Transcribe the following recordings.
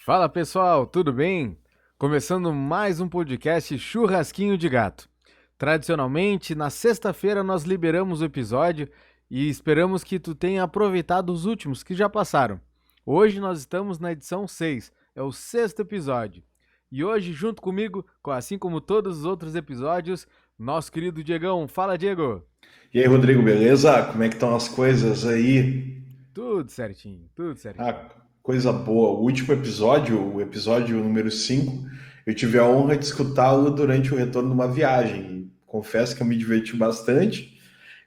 Fala pessoal, tudo bem? Começando mais um podcast Churrasquinho de Gato. Tradicionalmente, na sexta-feira nós liberamos o episódio e esperamos que tu tenha aproveitado os últimos que já passaram. Hoje nós estamos na edição 6, é o sexto episódio. E hoje, junto comigo, assim como todos os outros episódios, nosso querido Diegão. Fala, Diego! E aí, Rodrigo, beleza? Como é que estão as coisas aí? Tudo certinho, tudo certinho. Ah, coisa boa. O último episódio, o episódio número 5, eu tive a honra de escutá-lo durante o retorno de uma viagem. Confesso que eu me diverti bastante.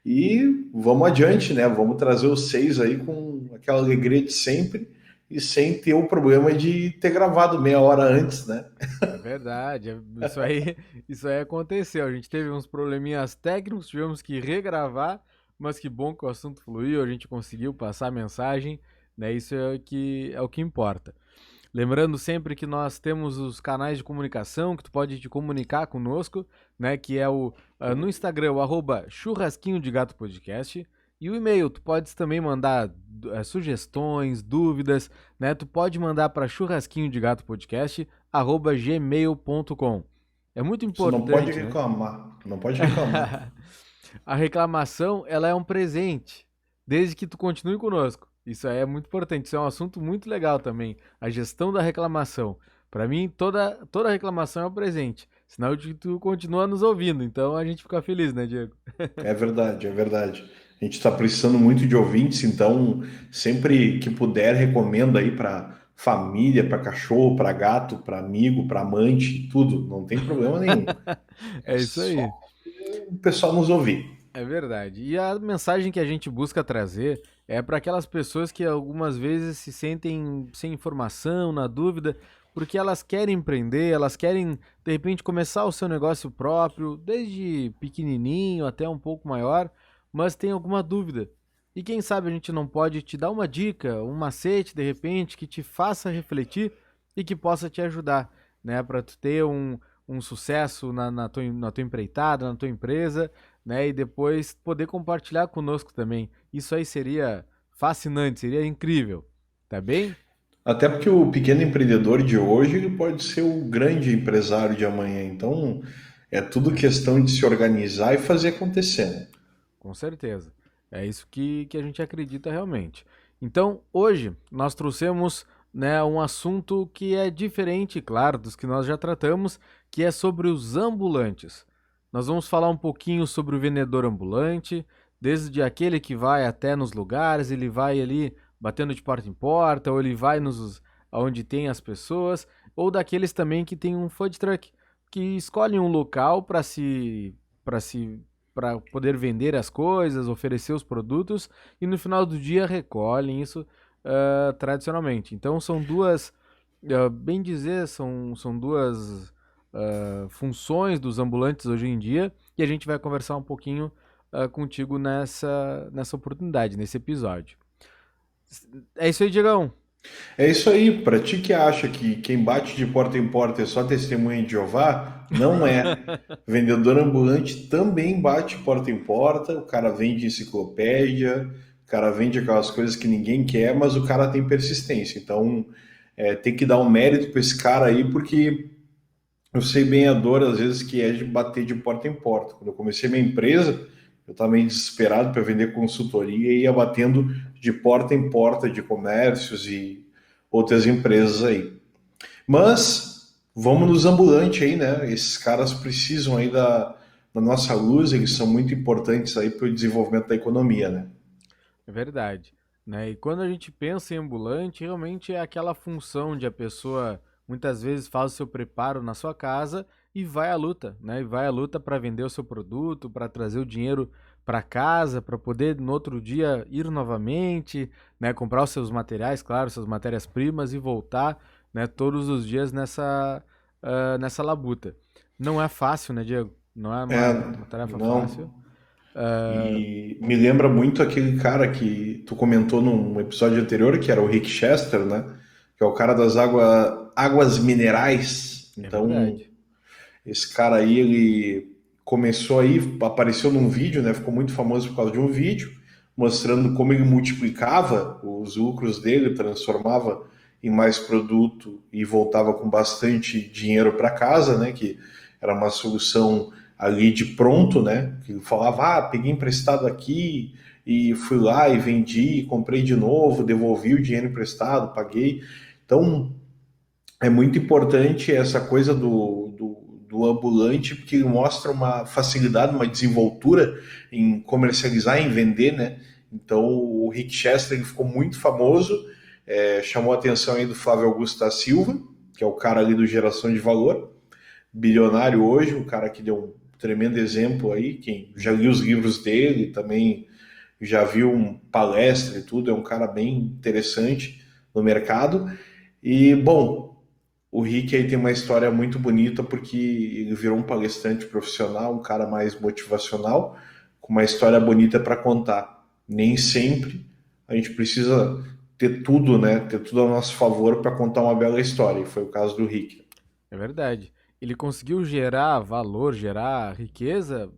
E vamos adiante, né? Vamos trazer os 6 aí com aquela alegria de sempre e sem ter o problema de ter gravado meia hora antes, né? É verdade, isso aí aconteceu. A gente teve uns probleminhas técnicos, tivemos que regravar, mas que bom que o assunto fluiu, a gente conseguiu passar a mensagem, né? Isso é o que importa. Lembrando sempre que nós temos os canais de comunicação que tu pode te comunicar conosco, né? Que é no Instagram, o @churrasquinho de gato podcast. E o e-mail, tu podes também mandar sugestões, dúvidas, né? Tu pode mandar para churrasquinho de gato podcast @gmail.com. É muito Você não pode importante, né? reclamar. Não pode reclamar. A reclamação, ela é um presente, desde que tu continue conosco. Isso aí é muito importante, isso é um assunto muito legal também, a gestão da reclamação. Para mim, toda reclamação é um presente, sinal de que tu continua nos ouvindo, então a gente fica feliz, né, Diego? É verdade, é verdade. A gente está precisando muito de ouvintes, então sempre que puder, recomenda aí para família, para cachorro, para gato, para amigo, para amante, tudo. Não tem problema nenhum. É É isso só aí. o pessoal nos ouvir. É verdade. E a mensagem que a gente busca trazer é para aquelas pessoas que algumas vezes se sentem sem informação, na dúvida, porque elas querem empreender, elas querem de repente começar o seu negócio próprio, desde pequenininho até um pouco maior, mas tem alguma dúvida. E quem sabe a gente não pode te dar uma dica, um macete de repente que te faça refletir e que possa te ajudar, né, para tu ter um sucesso na tua empreitada, na tua empresa, né? E depois poder compartilhar conosco também. Isso aí seria fascinante, seria incrível, tá bem? Até porque o pequeno empreendedor de hoje ele pode ser o grande empresário de amanhã. Então é tudo questão de se organizar e fazer acontecer, né? Com certeza. É isso que a gente acredita realmente. Então, hoje nós trouxemos, né, um assunto que é diferente, claro, dos que nós já tratamos, que é sobre os ambulantes. Nós vamos falar um pouquinho sobre o vendedor ambulante, desde aquele que vai até nos lugares, ele vai ali batendo de porta em porta, ou ele vai nos aonde tem as pessoas, ou daqueles também que tem um food truck, que escolhem um local para se para poder vender as coisas, oferecer os produtos e no final do dia recolhem isso tradicionalmente. Então são duas, bem dizer, são duas funções dos ambulantes hoje em dia e a gente vai conversar um pouquinho contigo nessa oportunidade, nesse episódio. É isso aí, Diegão. É isso aí, para ti que acha que quem bate de porta em porta é só testemunha de Jeová, não é. Vendedor ambulante também bate porta em porta, o cara vende enciclopédia, o cara vende aquelas coisas que ninguém quer, mas o cara tem persistência. Então, tem que dar um mérito para esse cara aí, porque eu sei bem a dor, às vezes, que é de bater de porta em porta. Quando eu comecei minha empresa, eu estava meio desesperado para vender consultoria e ia batendo de porta em porta de comércios e outras empresas aí. Mas vamos nos ambulantes aí, né? Esses caras precisam aí da nossa luz, eles são muito importantes aí para o desenvolvimento da economia, né? É verdade, né? E quando a gente pensa em ambulante, realmente é aquela função de a pessoa muitas vezes faz o seu preparo na sua casa e vai à luta, né? E vai à luta para vender o seu produto, para trazer o dinheiro para casa, para poder no outro dia ir novamente, né? Comprar os seus materiais, claro, suas matérias-primas e voltar, né? Todos os dias nessa labuta. Não é fácil, né, Diego? Não é É, uma tarefa fácil. não. Ah, E me lembra muito aquele cara que tu comentou num episódio anterior, que era o Rick Chester, né? Que é o cara das águas minerais. é Então, verdade. esse cara aí, ele começou aí, apareceu num vídeo, né? Ficou muito famoso por causa de um vídeo, mostrando como ele multiplicava os lucros dele, transformava em mais produto e voltava com bastante dinheiro para casa, né? Que era uma solução ali de pronto, né? Que falava, peguei emprestado aqui e fui lá e vendi, comprei de novo, devolvi o dinheiro emprestado, paguei. Então, é muito importante essa coisa do ambulante, porque ele mostra uma facilidade, uma desenvoltura em comercializar, em vender, né? Então, o Rick Chester ele ficou muito famoso, chamou a atenção aí do Flávio Augusto da Silva, que é o cara ali do Geração de Valor, bilionário hoje, um cara que deu um tremendo exemplo aí, quem já liu os livros dele, também já viu palestra e tudo, é um cara bem interessante no mercado. E, bom, o Rick aí tem uma história muito bonita porque ele virou um palestrante profissional, um cara mais motivacional, com uma história bonita para contar. Nem sempre a gente precisa ter tudo, né? Ter tudo a nosso favor para contar uma bela história. E foi o caso do Rick. É verdade. Ele conseguiu gerar valor, gerar riqueza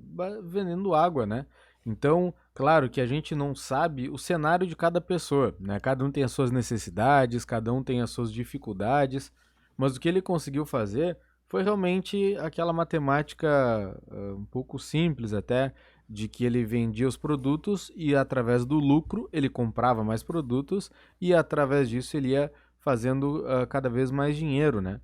vendendo água, né? Então, claro que a gente não sabe o cenário de cada pessoa, né? Cada um tem as suas necessidades, cada um tem as suas dificuldades, mas o que ele conseguiu fazer foi realmente aquela matemática um pouco simples até, de que ele vendia os produtos e através do lucro ele comprava mais produtos e através disso ele ia fazendo cada vez mais dinheiro, né?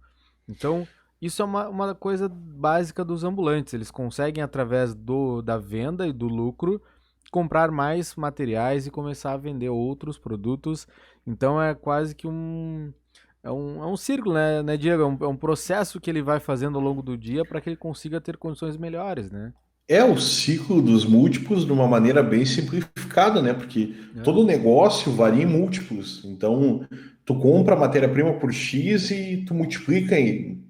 Então, isso é uma coisa básica dos ambulantes. Eles conseguem, através da venda e do lucro, comprar mais materiais e começar a vender outros produtos. Então, é quase que é um círculo, né, Diego? É um processo que ele vai fazendo ao longo do dia para que ele consiga ter condições melhores, né? É o ciclo dos múltiplos de uma maneira bem simplificada, né? Porque É. todo negócio varia em múltiplos. Então, tu compra a matéria-prima por X e tu multiplica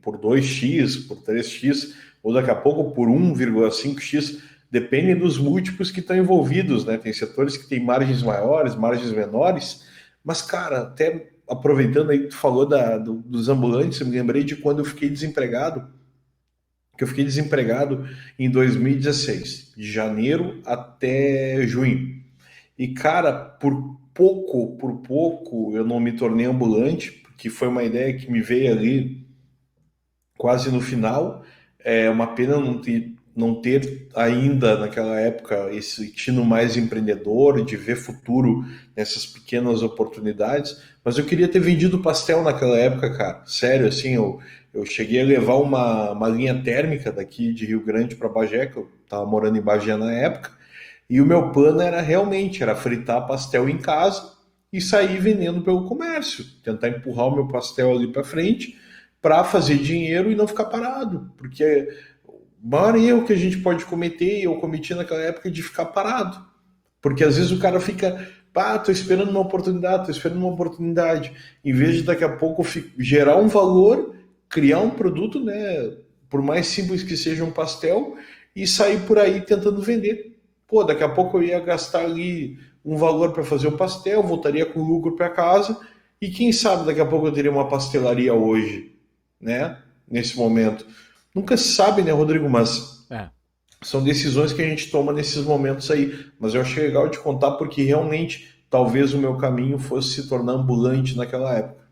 por 2x, por 3x, ou daqui a pouco por 1,5x. Depende dos múltiplos que estão envolvidos, né? Tem setores que têm margens maiores, margens menores. Mas, cara, até aproveitando aí que tu falou dos ambulantes, eu me lembrei de quando eu fiquei desempregado, em 2016, de janeiro até junho. E, cara, por pouco, eu não me tornei ambulante, porque foi uma ideia que me veio ali quase no final. É uma pena não ter ainda naquela época esse tino mais empreendedor, de ver futuro nessas pequenas oportunidades, mas eu queria ter vendido pastel naquela época, cara. Sério, assim, eu cheguei a levar uma linha térmica daqui de Rio Grande para Bagé, que eu estava morando em Bagé na época, e o meu plano era realmente era fritar pastel em casa e sair vendendo pelo comércio, tentar empurrar o meu pastel ali para frente para fazer dinheiro e não ficar parado, porque o maior erro que a gente pode cometer, e eu cometi naquela época, é de ficar parado. Porque às vezes o cara fica, tô esperando uma oportunidade, tô esperando uma oportunidade. Em vez de daqui a pouco gerar um valor, criar um produto, né? Por mais simples que seja um pastel, e sair por aí tentando vender. Pô, daqui a pouco eu ia gastar ali um valor para fazer o pastel, voltaria com lucro para casa, e quem sabe daqui a pouco eu teria uma pastelaria hoje, né? Nesse momento. Nunca se sabe, né, Rodrigo? Mas É. são decisões que a gente toma nesses momentos aí. Mas eu achei legal de contar porque realmente talvez o meu caminho fosse se tornar ambulante naquela época.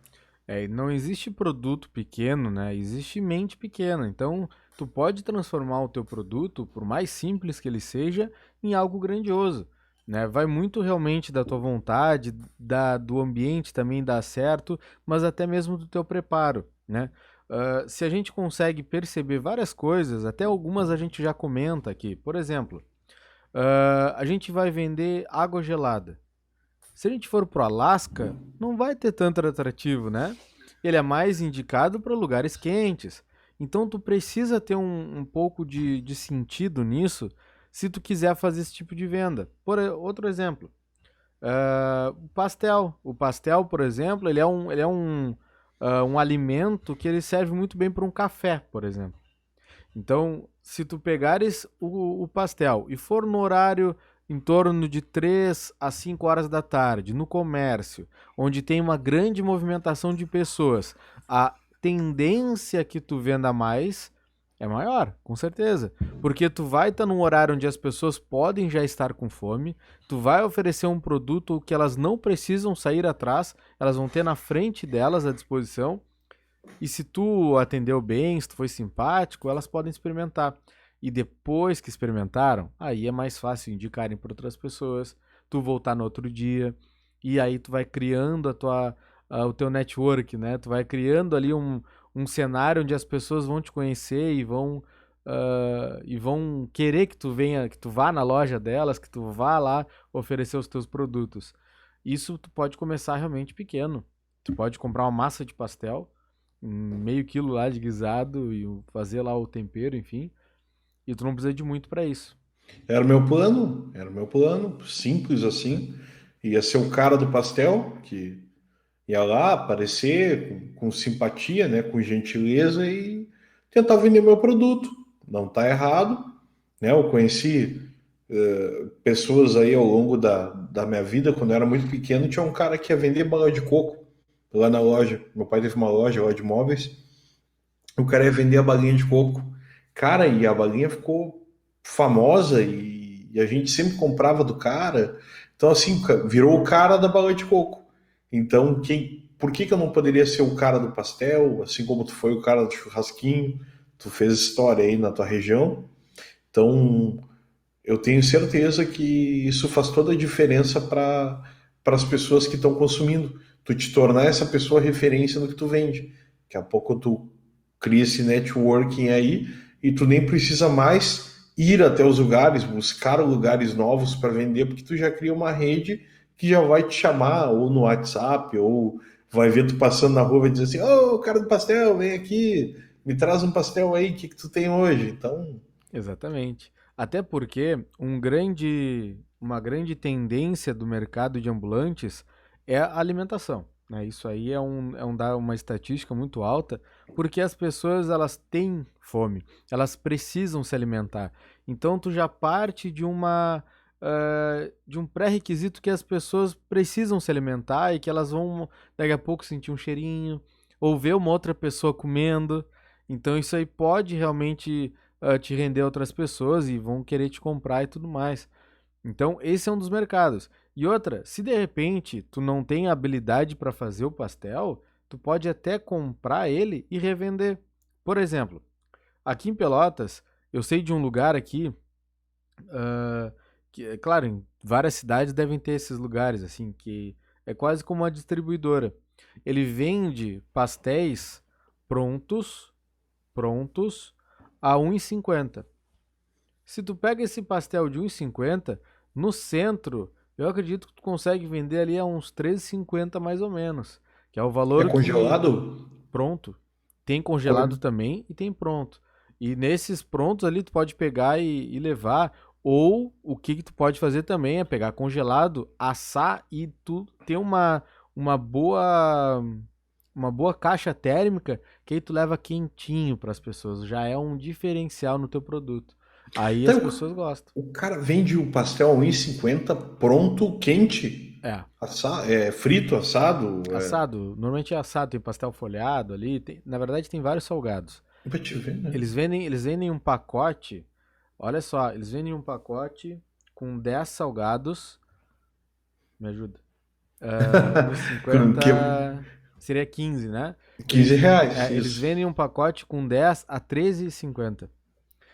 E não existe produto pequeno, né? Existe mente pequena. Então, tu pode transformar o teu produto, por mais simples que ele seja, em algo grandioso, né? Vai muito realmente da tua vontade, do ambiente também dar certo, mas até mesmo do teu preparo, né? Se a gente consegue perceber várias coisas, até algumas a gente já comenta aqui. Por exemplo, a gente vai vender água gelada. Se a gente for pro Alasca, não vai ter tanto atrativo, né? Ele é mais indicado para lugares quentes. Então tu precisa ter um pouco de sentido nisso se tu quiser fazer esse tipo de venda. Outro exemplo, o pastel. O pastel, por exemplo, ele é um alimento que ele serve muito bem para um café, por exemplo. Então, se tu pegares o pastel e for no horário em torno de 3 a 5 horas da tarde, no comércio, onde tem uma grande movimentação de pessoas, a tendência que tu venda mais É maior, com certeza. Porque tu vai estar num horário onde as pessoas podem já estar com fome, tu vai oferecer um produto que elas não precisam sair atrás, elas vão ter na frente delas à disposição, e se tu atendeu bem, se tu foi simpático, elas podem experimentar. E depois que experimentaram, aí é mais fácil indicarem para outras pessoas, tu voltar no outro dia, e aí tu vai criando o teu network, né? Tu vai criando ali um cenário onde as pessoas vão te conhecer e vão querer que tu venha, que tu vá na loja delas, que tu vá lá oferecer os teus produtos. Isso tu pode começar realmente pequeno. Tu pode comprar uma massa de pastel, meio quilo lá de guisado e fazer lá o tempero, enfim. E tu não precisa de muito para isso. Era o meu plano, simples assim. Ia ser o cara do pastel, que ia lá aparecer com simpatia, né, com gentileza e tentar vender meu produto. Não tá errado, né? Eu conheci pessoas aí ao longo da minha vida, quando eu era muito pequeno, tinha um cara que ia vender bala de coco lá na loja. Meu pai teve uma loja lá de móveis. O cara ia vender a balinha de coco. Cara, e a balinha ficou famosa e a gente sempre comprava do cara. Então, assim, virou o cara da bala de coco. Então, por que eu não poderia ser o cara do pastel, assim como tu foi o cara do churrasquinho? Tu fez história aí na tua região. Então, eu tenho certeza que isso faz toda a diferença para as pessoas que estão consumindo. Tu te tornar essa pessoa referência no que tu vende. Daqui a pouco tu cria esse networking aí e tu nem precisa mais ir até os lugares, buscar lugares novos para vender, porque tu já cria uma rede que já vai te chamar ou no WhatsApp ou vai ver tu passando na rua e dizer assim: ô, cara do pastel, vem aqui, me traz um pastel aí, o que tu tem hoje? Então, Exatamente. Até porque uma grande tendência do mercado de ambulantes é a alimentação, né? Isso aí uma estatística muito alta, porque as pessoas elas têm fome, elas precisam se alimentar. Então tu já parte de um pré-requisito que as pessoas precisam se alimentar e que elas vão daqui a pouco sentir um cheirinho ou ver uma outra pessoa comendo. Então isso aí pode realmente te render a outras pessoas e vão querer te comprar e tudo mais. Então, esse é um dos mercados. E outra, se de repente tu não tem habilidade para fazer o pastel, tu pode até comprar ele e revender. Por exemplo, aqui em Pelotas, eu sei de um lugar aqui, ah, que, é claro, em várias cidades devem ter esses lugares, assim, que é quase como uma distribuidora. Ele vende pastéis prontos, prontos, a 1,50. Se tu pega esse pastel de 1,50, no centro, eu acredito que tu consegue vender ali a uns 13,50 mais ou menos, que é o é valor que congelado? pronto. Tem congelado Como- também e tem pronto. E nesses prontos ali tu pode pegar e levar, ou o que que tu pode fazer também é pegar congelado, assar e tu ter uma boa uma boa caixa térmica que aí tu leva quentinho para as pessoas. Já é um diferencial no teu produto. Aí as Então, pessoas gostam. o cara vende o pastel a 1,50 pronto, quente, É, frito, assado. assado, normalmente é assado, tem pastel folhado ali, na verdade tem vários salgados. Pra te ver, né? Eles vendem um pacote, olha só, eles vendem um pacote com 10 salgados, me ajuda. 1,50 seria 15, né? 15 reais, Eles isso. vendem um pacote com 10 a 13,50.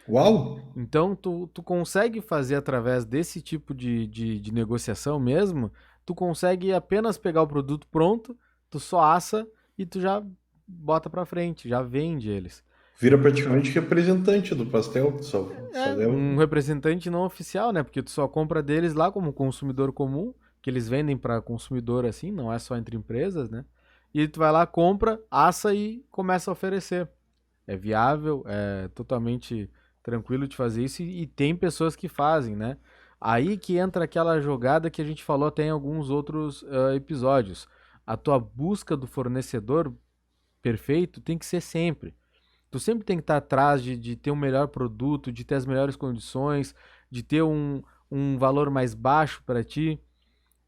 Uau! Então, tu consegue fazer através desse tipo de negociação mesmo, tu consegue apenas pegar o produto pronto, tu só assa e tu já bota pra frente, já vende eles. Vira praticamente representante do pastel, só É leva. um representante não oficial, né? Porque tu só compra deles lá como consumidor comum, que eles vendem para consumidor assim, não é só entre empresas, né? E tu vai lá, compra, assa e começa a oferecer. É viável, é totalmente tranquilo de fazer isso e tem pessoas que fazem, né? Aí que entra aquela jogada que a gente falou até em alguns outros episódios. A tua busca do fornecedor perfeito tem que ser sempre. Tu sempre tem que estar atrás de ter um melhor produto, de ter as melhores condições, de ter um valor mais baixo para ti,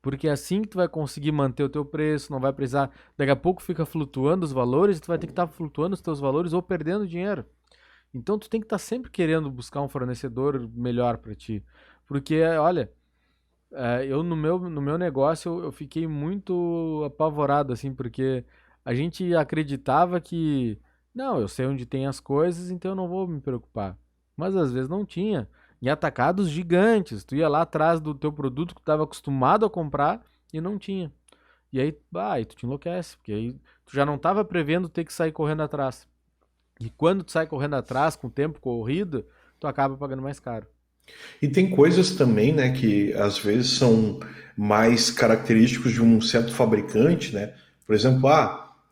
porque é assim que tu vai conseguir manter o teu preço, não vai precisar, daqui a pouco fica flutuando os valores e tu vai ter que estar flutuando os teus valores ou perdendo dinheiro. Então tu tem que estar sempre querendo buscar um fornecedor melhor para ti. Porque, olha, eu no meu negócio eu fiquei muito apavorado, assim, porque a gente acreditava que, não, eu sei onde tem as coisas, então eu não vou me preocupar. Mas às vezes não tinha. Em atacados gigantes, tu ia lá atrás do teu produto que tu estava acostumado a comprar e não tinha. E aí tu te enlouquece, porque aí tu já não estava prevendo ter que sair correndo atrás. E quando tu sai correndo atrás, com o tempo corrido, tu acaba pagando mais caro. E tem coisas também, né, que às vezes são mais característicos de um certo fabricante, né? Por exemplo,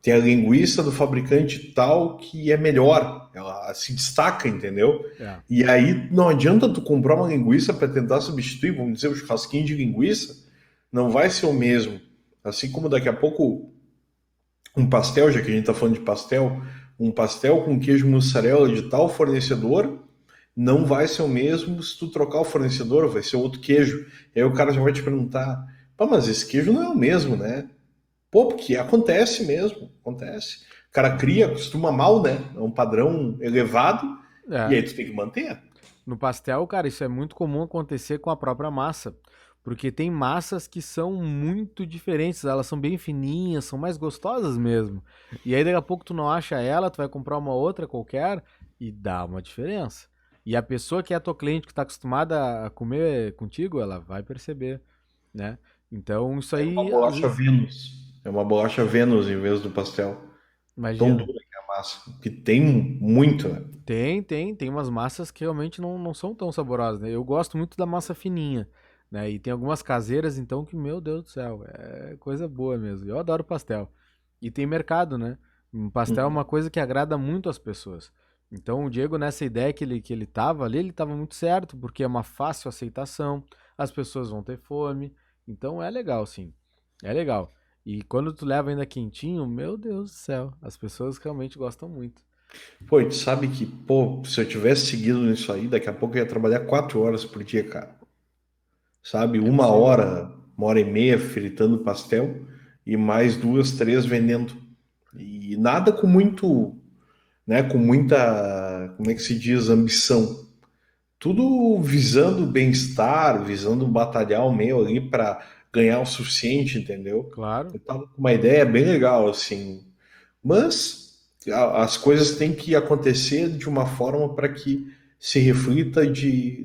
tem a linguiça do fabricante tal que é melhor, ela se destaca, entendeu? É. E aí não adianta tu comprar uma linguiça para tentar substituir, vamos dizer, o churrasquinho de linguiça, não vai ser o mesmo. Assim como daqui a pouco um pastel, já que a gente está falando de pastel, um pastel com queijo mussarela de tal fornecedor não vai ser o mesmo se tu trocar o fornecedor, vai ser outro queijo. E aí o cara já vai te perguntar, pá, mas esse queijo não é o mesmo, né? Pô, porque acontece mesmo, acontece. O cara cria, acostuma mal, né? É um padrão elevado, e É. aí tu tem que manter. No pastel, cara, isso é muito comum acontecer com a própria massa. Porque tem massas que são muito diferentes, elas são bem fininhas, são mais gostosas mesmo. E aí daqui a pouco tu não acha ela, tu vai comprar uma outra qualquer e dá uma diferença. E a pessoa que é tua cliente, que está acostumada a comer contigo, ela vai perceber, né? Então isso É uma aí, às bolacha vezes, Vênus. É uma bolacha Vênus em vez do pastel. Tão imagina. dura que é a massa. Que tem muito, né? Tem umas massas que realmente não são tão saborosas, né? Eu gosto muito da massa fininha, né? E tem algumas caseiras, então, que, meu Deus do céu, é coisa boa mesmo. Eu adoro pastel. E tem mercado, né? Um pastel é uma coisa que agrada muito as pessoas. Então, o Diego, nessa ideia que ele tava ali, ele tava muito certo, porque é uma fácil aceitação, as pessoas vão ter fome. Então, é legal, sim. É legal. E quando tu leva ainda quentinho, meu Deus do céu, as pessoas realmente gostam muito. Pô, e tu sabe que, pô, se eu tivesse seguido nisso aí, daqui a pouco eu ia trabalhar 4 horas por dia, cara. Sabe? É Uma possível. hora, 1 hora e meia fritando pastel e mais duas, três vendendo. E nada com muito, né, com muita, como é que se diz, ambição. Tudo visando bem-estar, visando batalhar o meio ali para ganhar o suficiente, entendeu? Claro. Eu tava com uma ideia bem legal, assim. Mas as coisas têm que acontecer de uma forma para que se reflita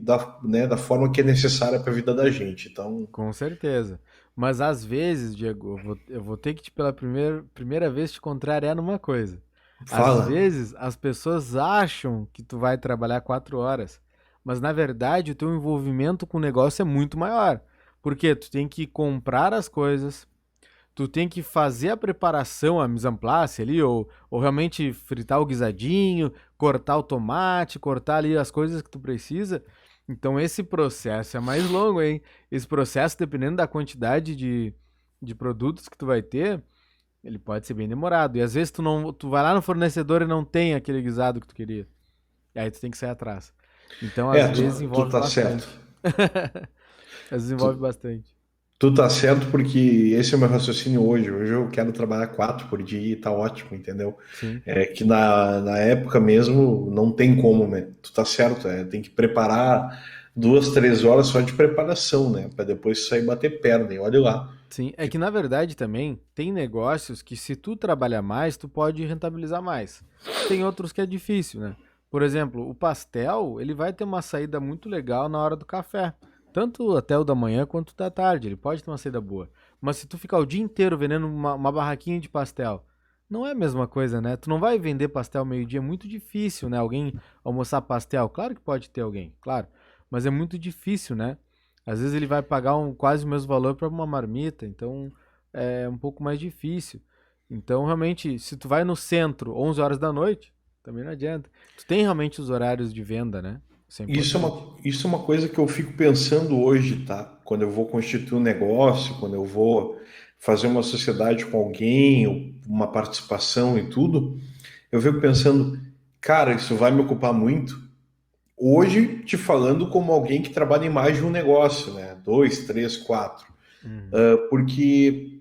da forma que é necessária para a vida da gente. Então, Com certeza. Mas às vezes, Diego, eu vou ter que pela primeira vez te contrariar numa coisa. Às fala. vezes as pessoas acham que tu vai trabalhar 4 horas, mas na verdade o teu envolvimento com o negócio é muito maior. Porque tu tem que comprar as coisas, tu tem que fazer a preparação, a mise en place ali, ou realmente fritar o guisadinho, cortar o tomate, cortar ali as coisas que tu precisa. Então esse processo é mais longo, hein? Esse processo, dependendo da quantidade de produtos que tu vai ter, ele pode ser bem demorado. E às vezes tu vai lá no fornecedor e não tem aquele guisado que tu queria. E aí tu tem que sair atrás. Então às É, vezes tu envolve tá certo. bastante. Às vezes envolve Tu, bastante. tu tá certo porque esse é o meu raciocínio hoje. Hoje eu quero trabalhar 4 por dia e tá ótimo, entendeu? Sim. É que na época mesmo não tem como, né? Tu tá certo, tem que preparar 2, 3 horas só de preparação, né? Pra depois sair bater perna, e olha lá. Sim, é que na verdade também tem negócios que se tu trabalhar mais, tu pode rentabilizar mais. Tem outros que é difícil, né? Por exemplo, o pastel, ele vai ter uma saída muito legal na hora do café. Tanto até o da manhã quanto da tarde, ele pode ter uma saída boa. Mas se tu ficar o dia inteiro vendendo uma barraquinha de pastel, não é a mesma coisa, né? Tu não vai vender pastel meio-dia, é muito difícil, né? Alguém almoçar pastel, claro que pode ter alguém, claro. Mas é muito difícil, né? Às vezes ele vai pagar quase o mesmo valor para uma marmita, então é um pouco mais difícil. Então, realmente, se tu vai no centro 11 horas da noite, também não adianta. Tu tem realmente os horários de venda, né? Isso é importante. Isso é uma coisa que eu fico pensando hoje, tá? Quando eu vou constituir um negócio, quando eu vou fazer uma sociedade com alguém, ou uma participação e tudo, eu fico pensando, cara, isso vai me ocupar muito. Hoje, te falando como alguém que trabalha em mais de um negócio, né? Dois, três, quatro. Uhum. Porque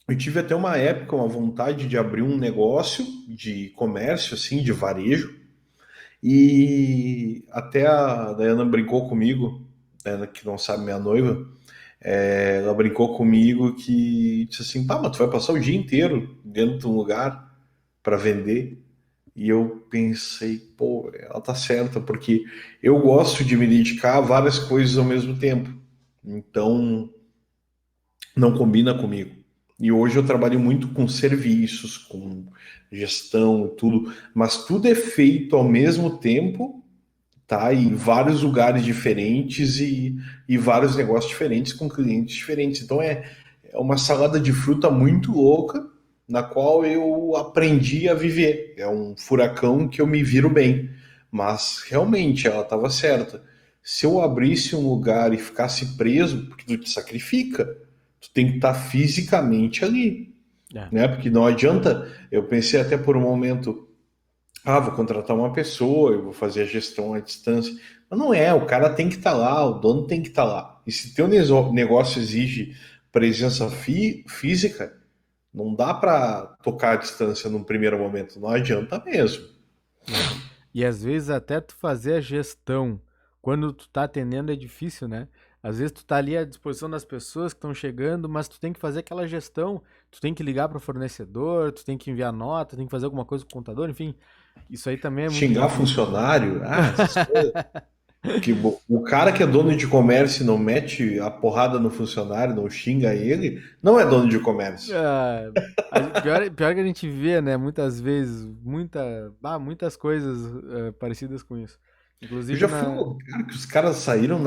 eu tive até uma época uma vontade de abrir um negócio de comércio, assim, de varejo. E até a Dayana brincou comigo, Dayana, que não sabe, minha noiva, ela brincou comigo que disse assim, tá, mas tu vai passar o dia inteiro dentro de um lugar para vender. E eu pensei, pô, ela tá certa, porque eu gosto de me dedicar a várias coisas ao mesmo tempo. Então, não combina comigo. E hoje eu trabalho muito com serviços, com gestão e tudo, mas tudo é feito ao mesmo tempo, tá? Em vários lugares diferentes e vários negócios diferentes com clientes diferentes. Então é uma salada de fruta muito louca, na qual eu aprendi a viver. É um furacão que eu me viro bem. Mas realmente ela estava certa. Se eu abrisse um lugar e ficasse preso, porque tu te sacrifica, tu tem que estar fisicamente ali, É. né? Porque não adianta. Eu pensei até por um momento, vou contratar uma pessoa, eu vou fazer a gestão à distância. Mas não é, o cara tem que estar lá, o dono tem que estar lá. E se teu negócio exige presença física, não dá para tocar à distância num primeiro momento, não adianta mesmo. É. E às vezes até tu fazer a gestão quando tu tá atendendo é difícil, né? Às vezes tu tá ali à disposição das pessoas que estão chegando, mas tu tem que fazer aquela gestão, tu tem que ligar para o fornecedor, tu tem que enviar nota, tem que fazer alguma coisa com o contador, enfim, isso aí também é muito Xingar difícil. funcionário, essas coisas. Que o cara que é dono de comércio e não mete a porrada no funcionário, não xinga ele, não é dono de comércio. Ah, pior que a gente vê, né, muitas vezes, muitas coisas parecidas com isso. Eu Inclusive já fui num na. lugar que os caras saíram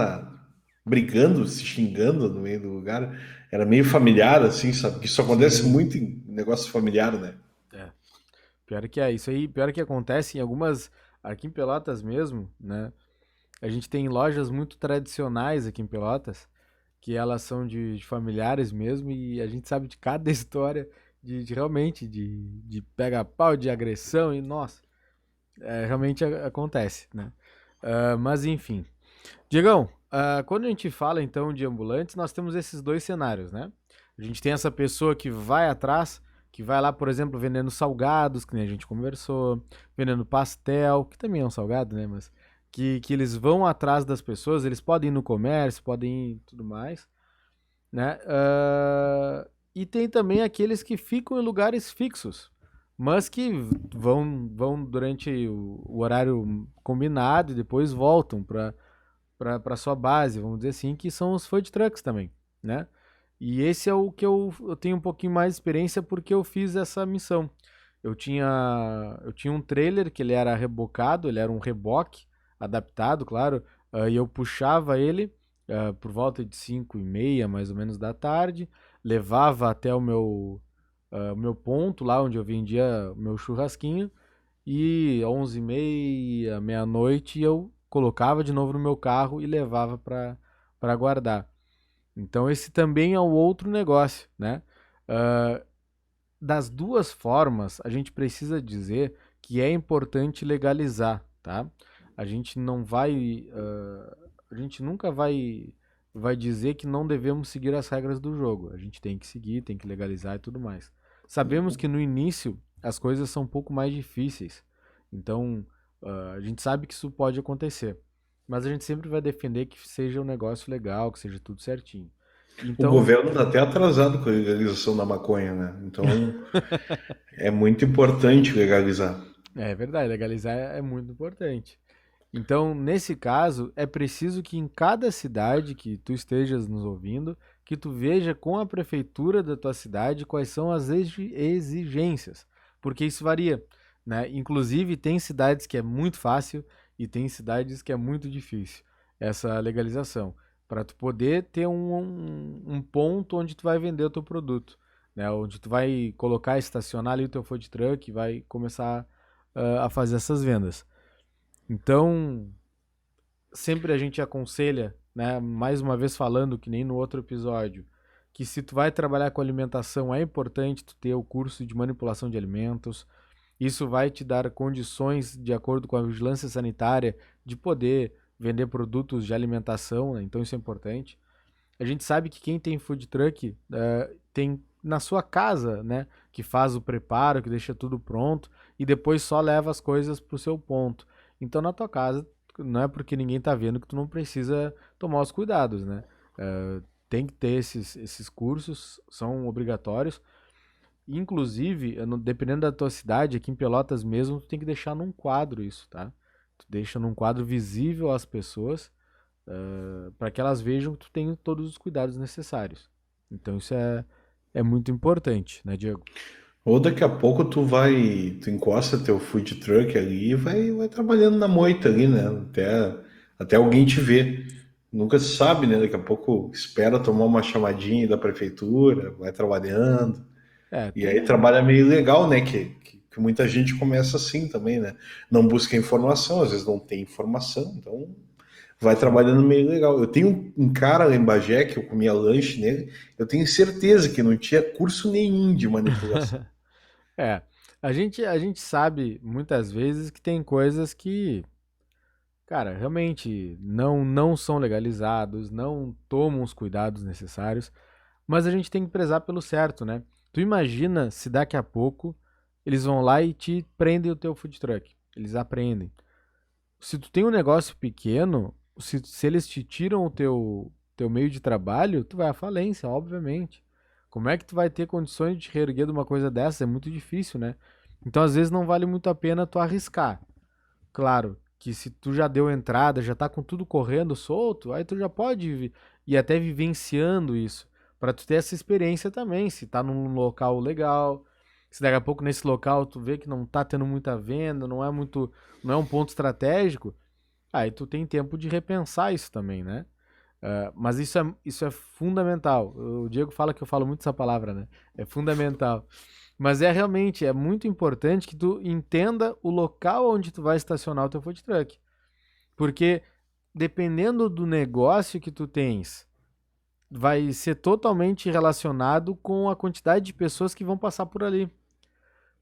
brigando, se xingando no meio do lugar. Era meio familiar, assim, sabe? Que isso acontece Sim. muito em negócio familiar, né? É. Pior que é isso aí, pior que acontece em algumas, aqui em Pelotas mesmo, né? A gente tem lojas muito tradicionais aqui em Pelotas, que elas são de familiares mesmo, e a gente sabe de cada história de realmente de pega-pau, de agressão, e nossa, realmente acontece, né? Mas enfim. Diegão, quando a gente fala então de ambulantes, nós temos esses dois cenários, né? A gente tem essa pessoa que vai atrás, que vai lá, por exemplo, vendendo salgados, que nem a gente conversou, vendendo pastel, que também é um salgado, né? Mas que eles vão atrás das pessoas, eles podem ir no comércio, podem ir tudo mais, né? E tem também aqueles que ficam em lugares fixos, mas que vão durante o horário combinado e depois voltam para sua base, vamos dizer assim, que são os food trucks também, né? E esse é o que eu tenho um pouquinho mais de experiência porque eu fiz essa missão. Eu tinha um trailer que ele era rebocado, ele era um reboque adaptado, claro, e eu puxava ele por volta de 5:30, mais ou menos, da tarde, levava até o meu ponto lá onde eu vendia o meu churrasquinho e 11:30, meia-noite, eu colocava de novo no meu carro e levava para guardar. Então esse também é o outro negócio, né? Ah, das duas formas, a gente precisa dizer que é importante legalizar, tá? A gente não vai, a gente nunca vai dizer que não devemos seguir as regras do jogo. A gente tem que seguir, tem que legalizar e tudo mais. Sabemos que no início as coisas são um pouco mais difíceis. Então, a gente sabe que isso pode acontecer. Mas a gente sempre vai defender que seja um negócio legal, que seja tudo certinho. O Então, governo está até atrasado com a legalização da maconha, né? Então é muito importante legalizar. é verdade, legalizar é muito importante. Então, nesse caso, é preciso que em cada cidade que tu estejas nos ouvindo, que tu veja com a prefeitura da tua cidade quais são as exigências, porque isso varia, né? Inclusive, tem cidades que é muito fácil e tem cidades que é muito difícil essa legalização, para tu poder ter um ponto onde tu vai vender o teu produto, né? Onde tu vai colocar, estacionar ali o teu food truck e vai começar a fazer essas vendas. Então, sempre a gente aconselha, né, mais uma vez falando que nem no outro episódio, que se tu vai trabalhar com alimentação é importante tu ter o curso de manipulação de alimentos. Isso vai te dar condições, de acordo com a vigilância sanitária, de poder vender produtos de alimentação, né? Então isso é importante. A gente sabe que quem tem food truck tem na sua casa, né, que faz o preparo, que deixa tudo pronto e depois só leva as coisas para o seu ponto. Então na tua casa, não é porque ninguém tá vendo que tu não precisa tomar os cuidados, né? Tem que ter esses cursos, são obrigatórios. Inclusive, dependendo da tua cidade, aqui em Pelotas mesmo, tu tem que deixar num quadro isso, tá? Tu deixa num quadro visível às pessoas, para que elas vejam que tu tem todos os cuidados necessários. Então isso é muito importante, né, Diego? Ou daqui a pouco tu encosta teu food truck ali e vai trabalhando na moita ali, né? Até alguém te ver. Nunca se sabe, né? Daqui a pouco espera tomar uma chamadinha da prefeitura, vai trabalhando. É, E aí tem. trabalha meio legal, né? Que muita gente começa assim também, né? Não busca informação, às vezes não tem informação, então vai Sim. trabalhando meio legal. Eu tenho um cara lá em Bagé que eu comia lanche nele, eu tenho certeza que não tinha curso nenhum de manipulação. É. A gente sabe muitas vezes que tem coisas que, cara, realmente não são legalizados, não tomam os cuidados necessários, mas a gente tem que prezar pelo certo, né? Tu imagina se daqui a pouco eles vão lá e te prendem o teu food truck. Eles aprendem. Se tu tem um negócio pequeno, se eles te tiram o teu meio de trabalho, tu vai à falência, obviamente. Como é que tu vai ter condições de te reerguer de uma coisa dessa? É muito difícil, né? Então, às vezes, não vale muito a pena tu arriscar. Claro que se tu já deu entrada, já tá com tudo correndo solto, aí tu já pode ir até vivenciando isso, para tu ter essa experiência também, se tá num local legal, se daqui a pouco nesse local tu vê que não tá tendo muita venda, não é um ponto estratégico, aí tu tem tempo de repensar isso também, né? Mas isso é fundamental. O Diego fala que eu falo muito essa palavra, né? É fundamental. Mas é muito importante que tu entenda o local onde tu vai estacionar o teu food truck. Porque dependendo do negócio que tu tens, vai ser totalmente relacionado com a quantidade de pessoas que vão passar por ali.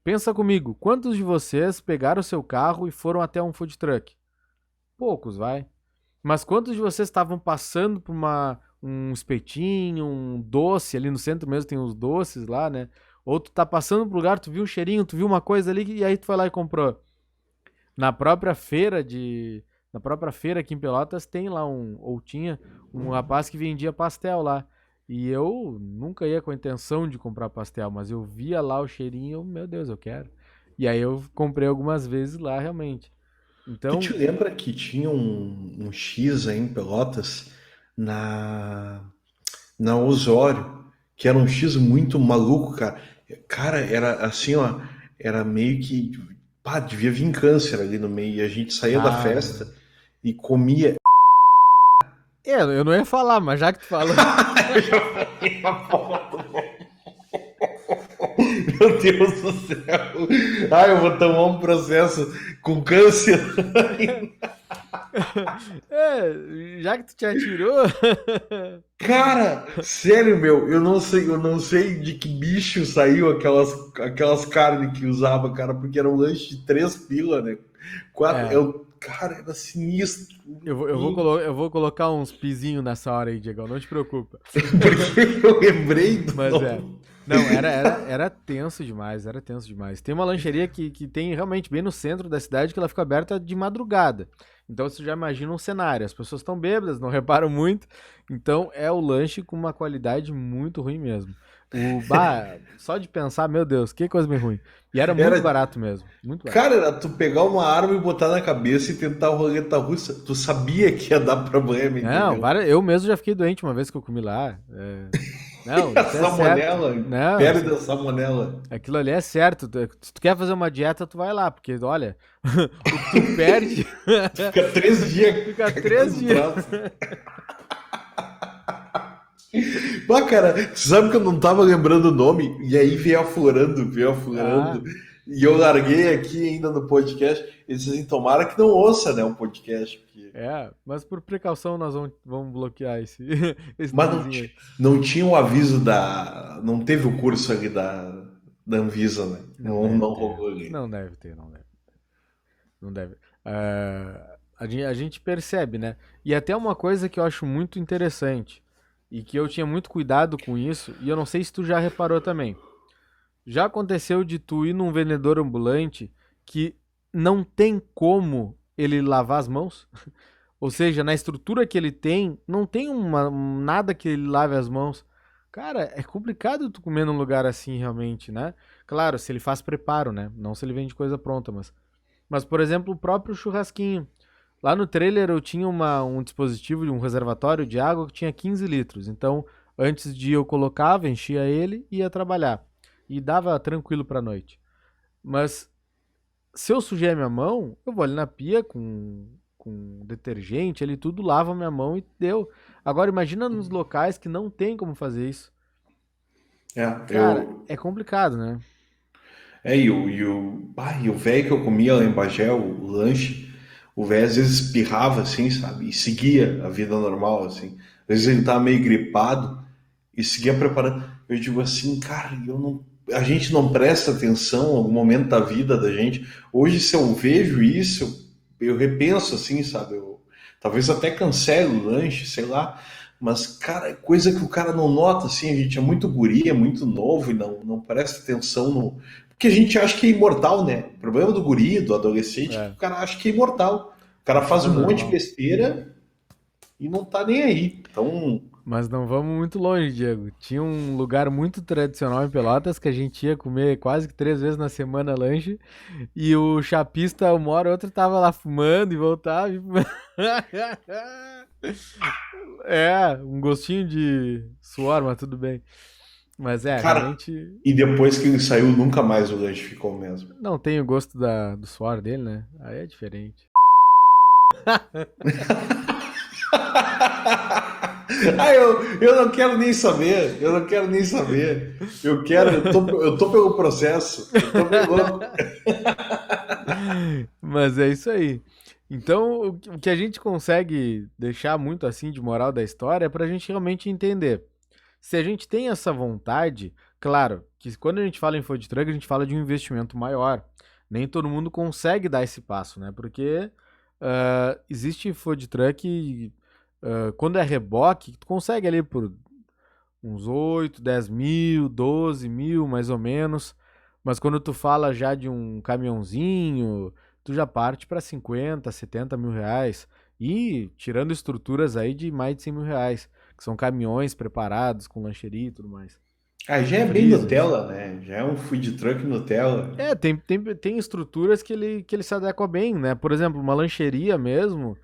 Pensa comigo, quantos de vocês pegaram o seu carro e foram até um food truck? Poucos, vai. Mas quantos de vocês estavam passando por um espetinho, um doce ali no centro mesmo, tem os doces lá, né? Ou tu tá passando por lugar, tu viu um cheirinho, tu viu uma coisa ali e aí tu foi lá e comprou. Na própria feira na própria feira aqui em Pelotas tem lá ou tinha um rapaz que vendia pastel lá. E eu nunca ia com a intenção de comprar pastel, mas eu via lá o cheirinho, meu Deus, eu quero. E aí eu comprei algumas vezes lá realmente. Tu te Então, lembra que tinha um X aí em Pelotas, na, na Osório, que era um X muito maluco, cara. Cara, era assim, ó, era meio que, pá, devia vir câncer ali no meio. E a gente saía da cara, festa e comia. eu não ia falar, mas já que tu falou. Meu Deus do céu! Ai, eu vou tomar um processo com câncer. Já que tu te atirou. Cara, sério, meu, eu não sei de que bicho saiu aquelas carnes que usava, cara, porque era um lanche de 3 pila, né? Quatro, É, cara, era sinistro. eu vou colocar uns pizinhos nessa hora aí, Diego, não te preocupa. Porque eu lembrei do Mas é. nome. Não, era tenso demais, era tenso demais. Tem uma lancheria que tem realmente bem no centro da cidade que ela fica aberta de madrugada. Então você já imagina um cenário. As pessoas estão bêbadas, não reparam muito. Então é o lanche com uma qualidade muito ruim mesmo. Só de pensar, meu Deus, que coisa bem ruim. E era muito Era, barato mesmo, muito barato. cara, era tu pegar uma arma e botar na cabeça e tentar a roleta russa. Tu sabia que ia dar problema, Não, entendeu? eu mesmo já fiquei doente uma vez que eu comi lá. Não, A isso é certo. salmonela, Não, pele da salmonela. aquilo ali é certo. Se tu quer fazer uma dieta, tu vai lá, porque olha, o que tu perde Fica 3 dias fica cagando 3 dias. braço. Bah, cara, tu sabe que eu não tava lembrando o nome, e aí veio Ah, aflorando, e eu larguei aqui ainda no podcast. Eles dizem, tomara que não ouça, né, o podcast. mas por precaução nós vamos bloquear esse Mas nomezinho aí. não tinha o aviso da. Não teve o curso ali da Anvisa, né? Não Não, deve não ter. rolou ali. Não deve ter, não deve. Não deve. A gente percebe, né? E até uma coisa que eu acho muito interessante, e que eu tinha muito cuidado com isso, e eu não sei se tu já reparou também. Já aconteceu de tu ir num vendedor ambulante que não tem como. ele lavar as mãos? Ou seja, na estrutura que ele tem, não tem nada que ele lave as mãos. Cara, é complicado tu comer num lugar assim realmente, né? Claro, se ele faz preparo, né? Não se ele vende coisa pronta, mas por exemplo, o próprio churrasquinho. Lá no trailer eu tinha um dispositivo, um reservatório de água que tinha 15 litros. Então, antes de eu colocava, enchia ele e ia trabalhar. E dava tranquilo pra noite. Mas se eu sujei a minha mão, eu vou ali na pia com detergente, ali tudo, lavo a minha mão e deu. Agora imagina nos locais que não tem como fazer isso. É, Cara, é complicado, né? e o velho que eu comia lá em Bagé, o lanche, o velho às vezes espirrava assim, sabe? E seguia a vida normal, assim. Às vezes ele tava meio gripado e seguia preparando. Eu digo assim, cara, a gente não presta atenção em algum momento da vida da gente. Hoje, se eu vejo isso, eu repenso assim, sabe? Talvez até cancele o lanche, sei lá. Mas, cara, é coisa que o cara não nota, assim, a gente é muito guri, é muito novo e não presta atenção no. Porque a gente acha que é imortal, né? O problema do guri, do adolescente, é que É, o cara acha que é imortal. O cara acho faz super um monte de normal. besteira e não tá nem aí. Então, Mas não vamos muito longe, Diego. Tinha um lugar muito tradicional em Pelotas que a gente ia comer quase que 3 vezes na semana lanche. E o chapista, uma hora ou outra, tava lá fumando e voltava. É, um gostinho de suor, mas tudo bem. Mas é, cara, realmente e depois que ele saiu, nunca mais o lanche ficou o mesmo. não tem o gosto do suor dele, né? Aí é diferente. Ah, eu não quero nem saber, eu não quero nem saber. Eu tô pelo processo, eu tô bem louco. Mas é isso aí. Então, o que a gente consegue deixar muito assim de moral da história é pra gente realmente entender. Se a gente tem essa vontade, claro, que quando a gente fala em food truck, a gente fala de um investimento maior. Nem todo mundo consegue dar esse passo, né? Porque existe food truck, quando é reboque, tu consegue ali por uns 8, 10 mil, 12 mil, mais ou menos. Mas quando tu fala já de um caminhãozinho, tu já parte para 50, 70 mil reais. E tirando estruturas aí de mais de 100 mil reais, que são caminhões preparados com lancheria e tudo mais. Ah, já é bem Freezers. Nutella, né? Já é um food truck Nutella. É, tem estruturas que ele se adequa bem, né? Por exemplo, uma lancheria mesmo.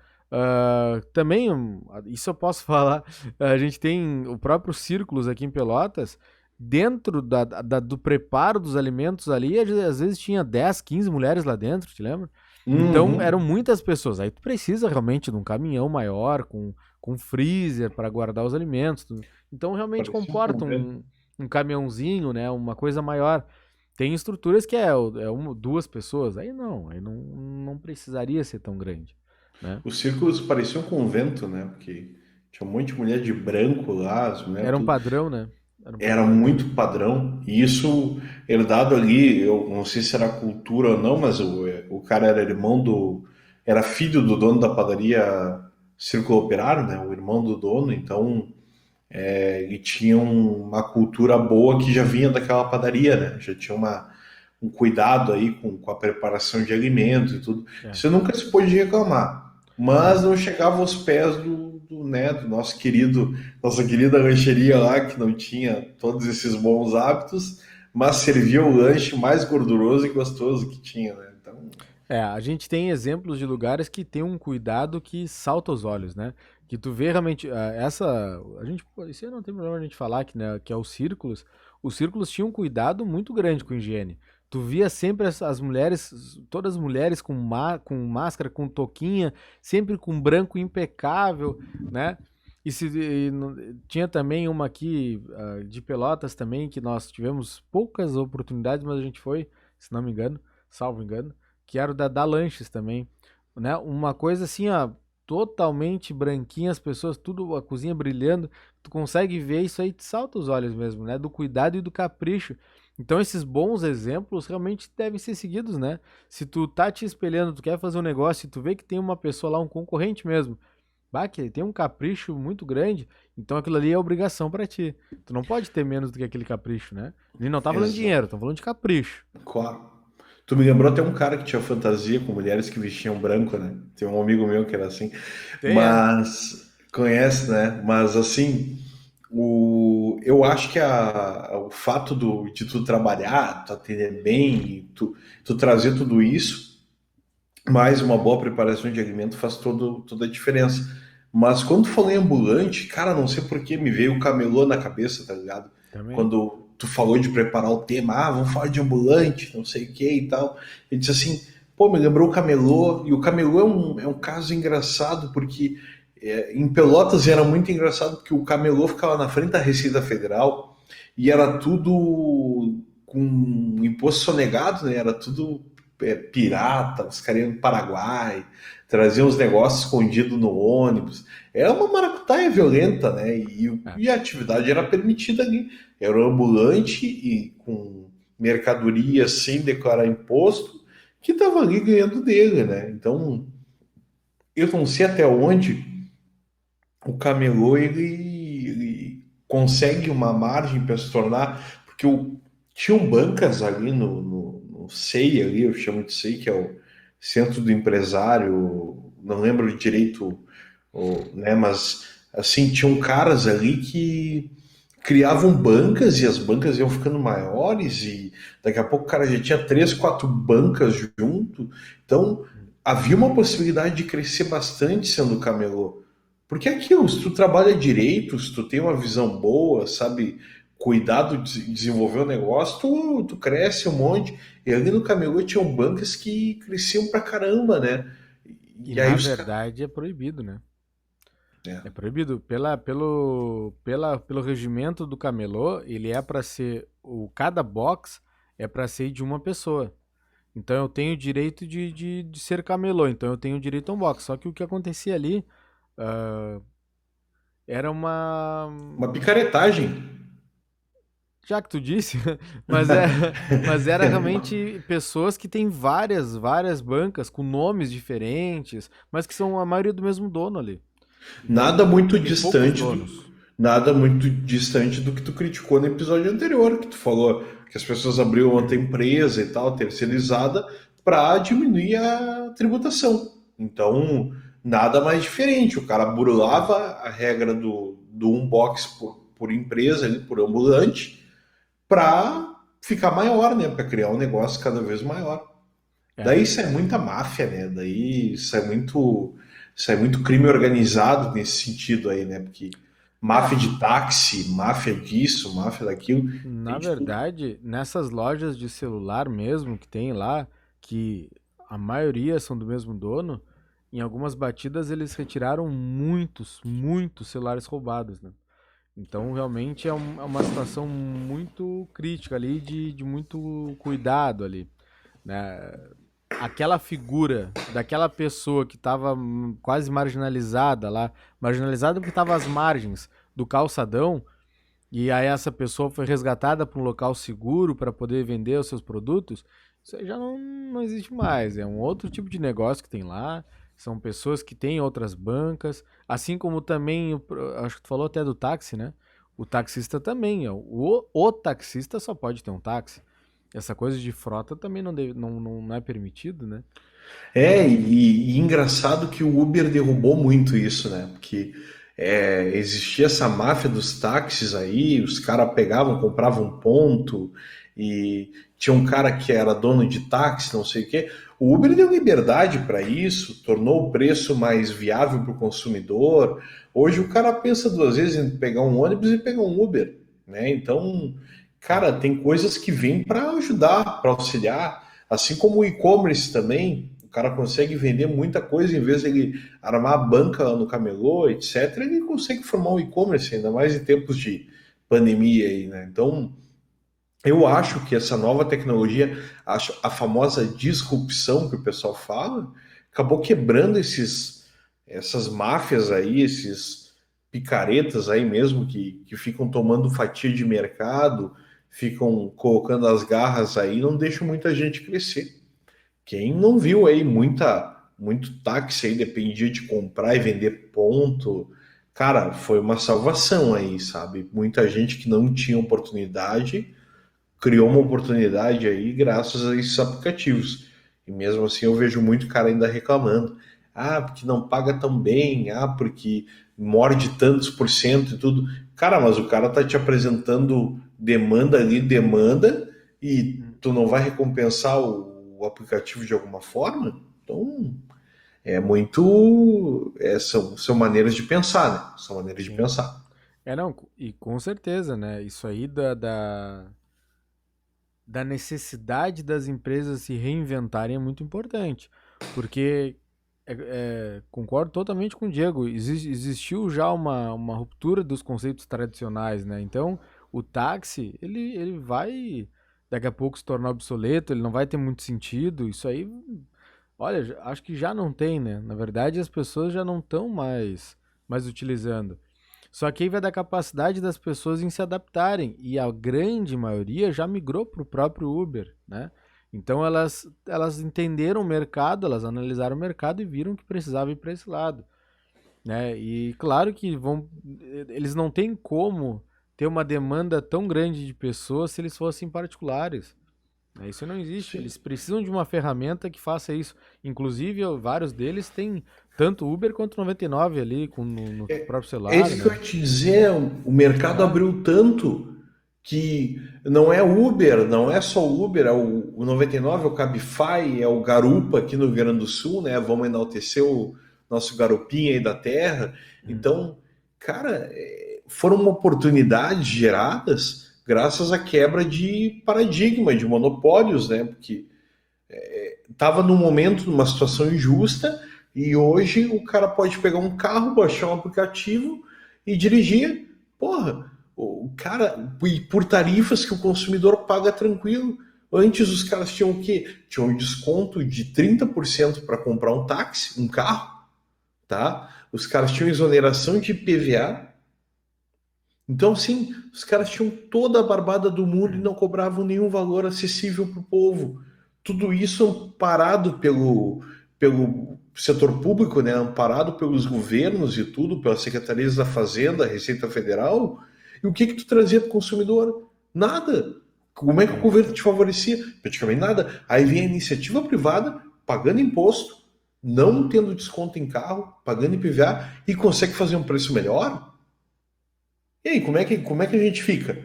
Também, isso eu posso falar. A gente tem o próprio Círculos aqui em Pelotas. Dentro do preparo dos alimentos ali, às vezes tinha 10, 15 mulheres lá dentro, te lembra? Então eram Uhum. muitas pessoas. Aí tu precisa realmente de um caminhão maior, com freezer para guardar os alimentos. Então realmente Parecia um comporta convento. um caminhãozinho, né? Uma coisa maior. Tem estruturas que é uma, duas pessoas. Aí não precisaria ser tão grande, né? Os círculos pareciam um convento, né? Porque tinha um monte de mulher de branco lá, as mulheres Era um tudo. padrão, né? Era um Era padrão. muito padrão. E isso herdado ali, eu não sei se era cultura ou não, mas o cara era irmão do. Era filho do dono da padaria Círculo Operário, né? O irmão do dono, então ele tinha uma cultura boa que já vinha daquela padaria, né? Já tinha um cuidado aí com a preparação de alimentos e tudo. É, Isso nunca se pôde reclamar. Mas é. não chegava aos pés do nosso querido, nossa querida lancheria lá, que não tinha todos esses bons hábitos, mas servia o lanche mais gorduroso e gostoso que tinha, né? Então, A gente tem exemplos de lugares que tem um cuidado que salta os olhos, né? Que tu vê realmente isso aí não tem problema a gente falar que, né, que é os círculos. Os círculos tinham um cuidado muito grande com higiene. Tu via sempre as mulheres, todas as mulheres com máscara, com touquinha, sempre com branco impecável, né? Tinha também uma aqui de Pelotas também que nós tivemos poucas oportunidades, mas a gente foi, se não me engano, salvo engano, que era o da Lanches também, né? Uma coisa assim, ó, totalmente branquinha, as pessoas, tudo, a cozinha brilhando, tu consegue ver isso aí, te salta os olhos mesmo, né? Do cuidado e do capricho. Então esses bons exemplos realmente devem ser seguidos, né? Se tu tá te espelhando, tu quer fazer um negócio e tu vê que tem uma pessoa lá, um concorrente mesmo, bah, que ele tem um capricho muito grande, então aquilo ali é obrigação pra ti. Tu não pode ter menos do que aquele capricho, né? Ele não tá falando de exato. dinheiro, tá falando de capricho. Claro. Tu me lembrou até um cara que tinha fantasia com mulheres que vestiam branco, né? Tem um amigo meu que era assim. Tem, é. Mas conhece, né? Mas assim, eu acho que o fato de tu trabalhar, tu atender bem, tu trazer tudo isso, mais uma boa preparação de alimento faz toda a diferença. Mas quando tu falou em ambulante, cara, não sei por que me veio o camelô na cabeça, tá ligado? Também. Quando tu falou de preparar o tema, vamos falar de ambulante, não sei o que e tal. Ele disse assim, pô, me lembrou o camelô, e o camelô é um caso engraçado, porque em Pelotas era muito engraçado, porque o camelô ficava na frente da Receita Federal e era tudo com imposto sonegado, né? Era tudo pirata, os caras iam no Paraguai, traziam os negócios escondidos no ônibus. Era uma maracutaia violenta, né? É. E a atividade era permitida ali. Era um ambulante e com mercadoria sem declarar imposto que estava ali ganhando dele, né? Então, eu não sei até onde o camelô ele consegue uma margem para se tornar, porque tinham bancas ali no SEI, ali, eu chamo de SEI, que é o Centro do Empresário, não lembro direito, né, mas assim, tinham caras ali que criavam bancas e as bancas iam ficando maiores e daqui a pouco o cara já tinha três, quatro bancas junto, então havia uma possibilidade de crescer bastante sendo camelô. Porque é aquilo, se tu trabalha direito, se tu tem uma visão boa, sabe, cuidado de desenvolver o negócio, tu cresce um monte. E ali no camelô tinham bancas que cresciam pra caramba, né? E E aí na os caras. verdade é proibido, né? É. É proibido pelo regimento do camelô, ele é para ser cada box é para ser de uma pessoa. Então eu tenho o direito de ser camelô, então eu tenho direito a um box. Só que o que acontecia ali era uma. Uma picaretagem. Já que tu disse, mas, é, mas era realmente pessoas que têm várias bancas com nomes diferentes, mas que são a maioria do mesmo dono ali. Nada Então, muito tem poucos distante donos. nada muito distante do que tu criticou no episódio anterior, que tu falou que as pessoas abriam outra empresa e tal, terceirizada, para diminuir a tributação. Então, nada mais diferente. O cara burlava a regra do unbox por empresa, ali, por ambulante, para ficar maior, né? Para criar um negócio cada vez maior. É. Daí isso é muita máfia, né? Daí isso é muito crime organizado nesse sentido aí, né? Porque É, máfia de táxi, máfia disso, máfia daquilo, na tem de tudo. verdade, nessas lojas de celular mesmo que tem lá, que a maioria são do mesmo dono, em algumas batidas eles retiraram muitos celulares roubados, né? Então, realmente é uma situação muito crítica ali, de muito cuidado ali, né? Aquela figura daquela pessoa que estava quase marginalizada lá, marginalizada porque estava às margens do calçadão, e aí essa pessoa foi resgatada para um local seguro para poder vender os seus produtos, isso aí já não existe mais. É um outro tipo de negócio que tem lá. São pessoas que têm outras bancas. Assim como também, acho que tu falou até do táxi, né? O taxista também. O taxista só pode ter um táxi. Essa coisa de frota também não é permitido, né? E engraçado que o Uber derrubou muito isso, né? Porque existia essa máfia dos táxis aí, os caras pegavam, compravam ponto, e tinha um cara que era dono de táxi, não sei o quê. O Uber deu liberdade para isso, tornou o preço mais viável para o consumidor. Hoje o cara pensa duas vezes em pegar um ônibus e pegar um Uber, né? Então, É. cara, tem coisas que vêm para ajudar, para auxiliar, assim como o e-commerce também. O cara consegue vender muita coisa, em vez de ele armar a banca lá no camelô, etc., ele consegue formar um e-commerce, ainda mais em tempos de pandemia aí, né? Então, eu acho que essa nova tecnologia, a famosa disrupção que o pessoal fala, acabou quebrando essas máfias aí, esses picaretas aí mesmo que ficam tomando fatia de mercado, ficam colocando as garras aí, não deixam muita gente crescer. Quem não viu aí muito táxi aí dependia de comprar e vender ponto. Cara, foi uma salvação aí, sabe? Muita gente que não tinha oportunidade criou uma oportunidade aí graças a esses aplicativos. E mesmo assim eu vejo muito cara ainda reclamando. Ah, porque não paga tão bem, ah, porque morde tantos por cento e tudo. Cara, mas o cara tá te apresentando demanda ali, demanda, e tu não vai recompensar o aplicativo de alguma forma? Então, é muito. São maneiras de pensar, né? São maneiras de Sim. pensar. Não, e com certeza, né? Isso aí da necessidade das empresas se reinventarem é muito importante. Porque concordo totalmente com o Diego. Existiu já uma ruptura dos conceitos tradicionais, né? Então, o táxi, ele vai daqui a pouco se tornar obsoleto, ele não vai ter muito sentido. Isso aí, olha, acho que já não tem, né? Na verdade, as pessoas já não estão mais utilizando. Só que aí vai da capacidade das pessoas em se adaptarem. E a grande maioria já migrou para o próprio Uber, né? Então elas entenderam o mercado, elas analisaram o mercado e viram que precisava ir para esse lado, né? E claro que eles não têm como ter uma demanda tão grande de pessoas se eles fossem particulares, né? Isso não existe. Sim. Eles precisam de uma ferramenta que faça isso. Inclusive, vários deles têm tanto Uber quanto 99 ali no próprio É celular, isso que eu né? ia te dizer, o mercado É, abriu tanto que não é Uber, não é só Uber, é o 99, é o Cabify, é o Garupa aqui no Rio Grande do Sul, né? Vamos enaltecer o nosso garupinha aí da terra. hum, Então, cara, foram oportunidades geradas graças à quebra de paradigma, de monopólios, né? Porque estava num momento, numa situação injusta, e hoje o cara pode pegar um carro, baixar um aplicativo e dirigir. Porra, o cara, e por tarifas que o consumidor paga tranquilo. Antes os caras tinham o quê? Tinham um desconto de 30% para comprar um táxi, um carro, tá? Os caras tinham exoneração de IPVA. Então, sim, os caras tinham toda a barbada do mundo e não cobravam nenhum valor acessível para o povo. Tudo isso amparado pelo setor público, né? Amparado pelos governos e tudo, pelas secretarias da Fazenda, Receita Federal. E o que que tu trazia para o consumidor? Nada. Como é que o é. governo te favorecia? Praticamente nada. Aí vem a iniciativa privada pagando imposto, não tendo desconto em carro, pagando IPVA e consegue fazer um preço melhor? E aí, como é que a gente fica?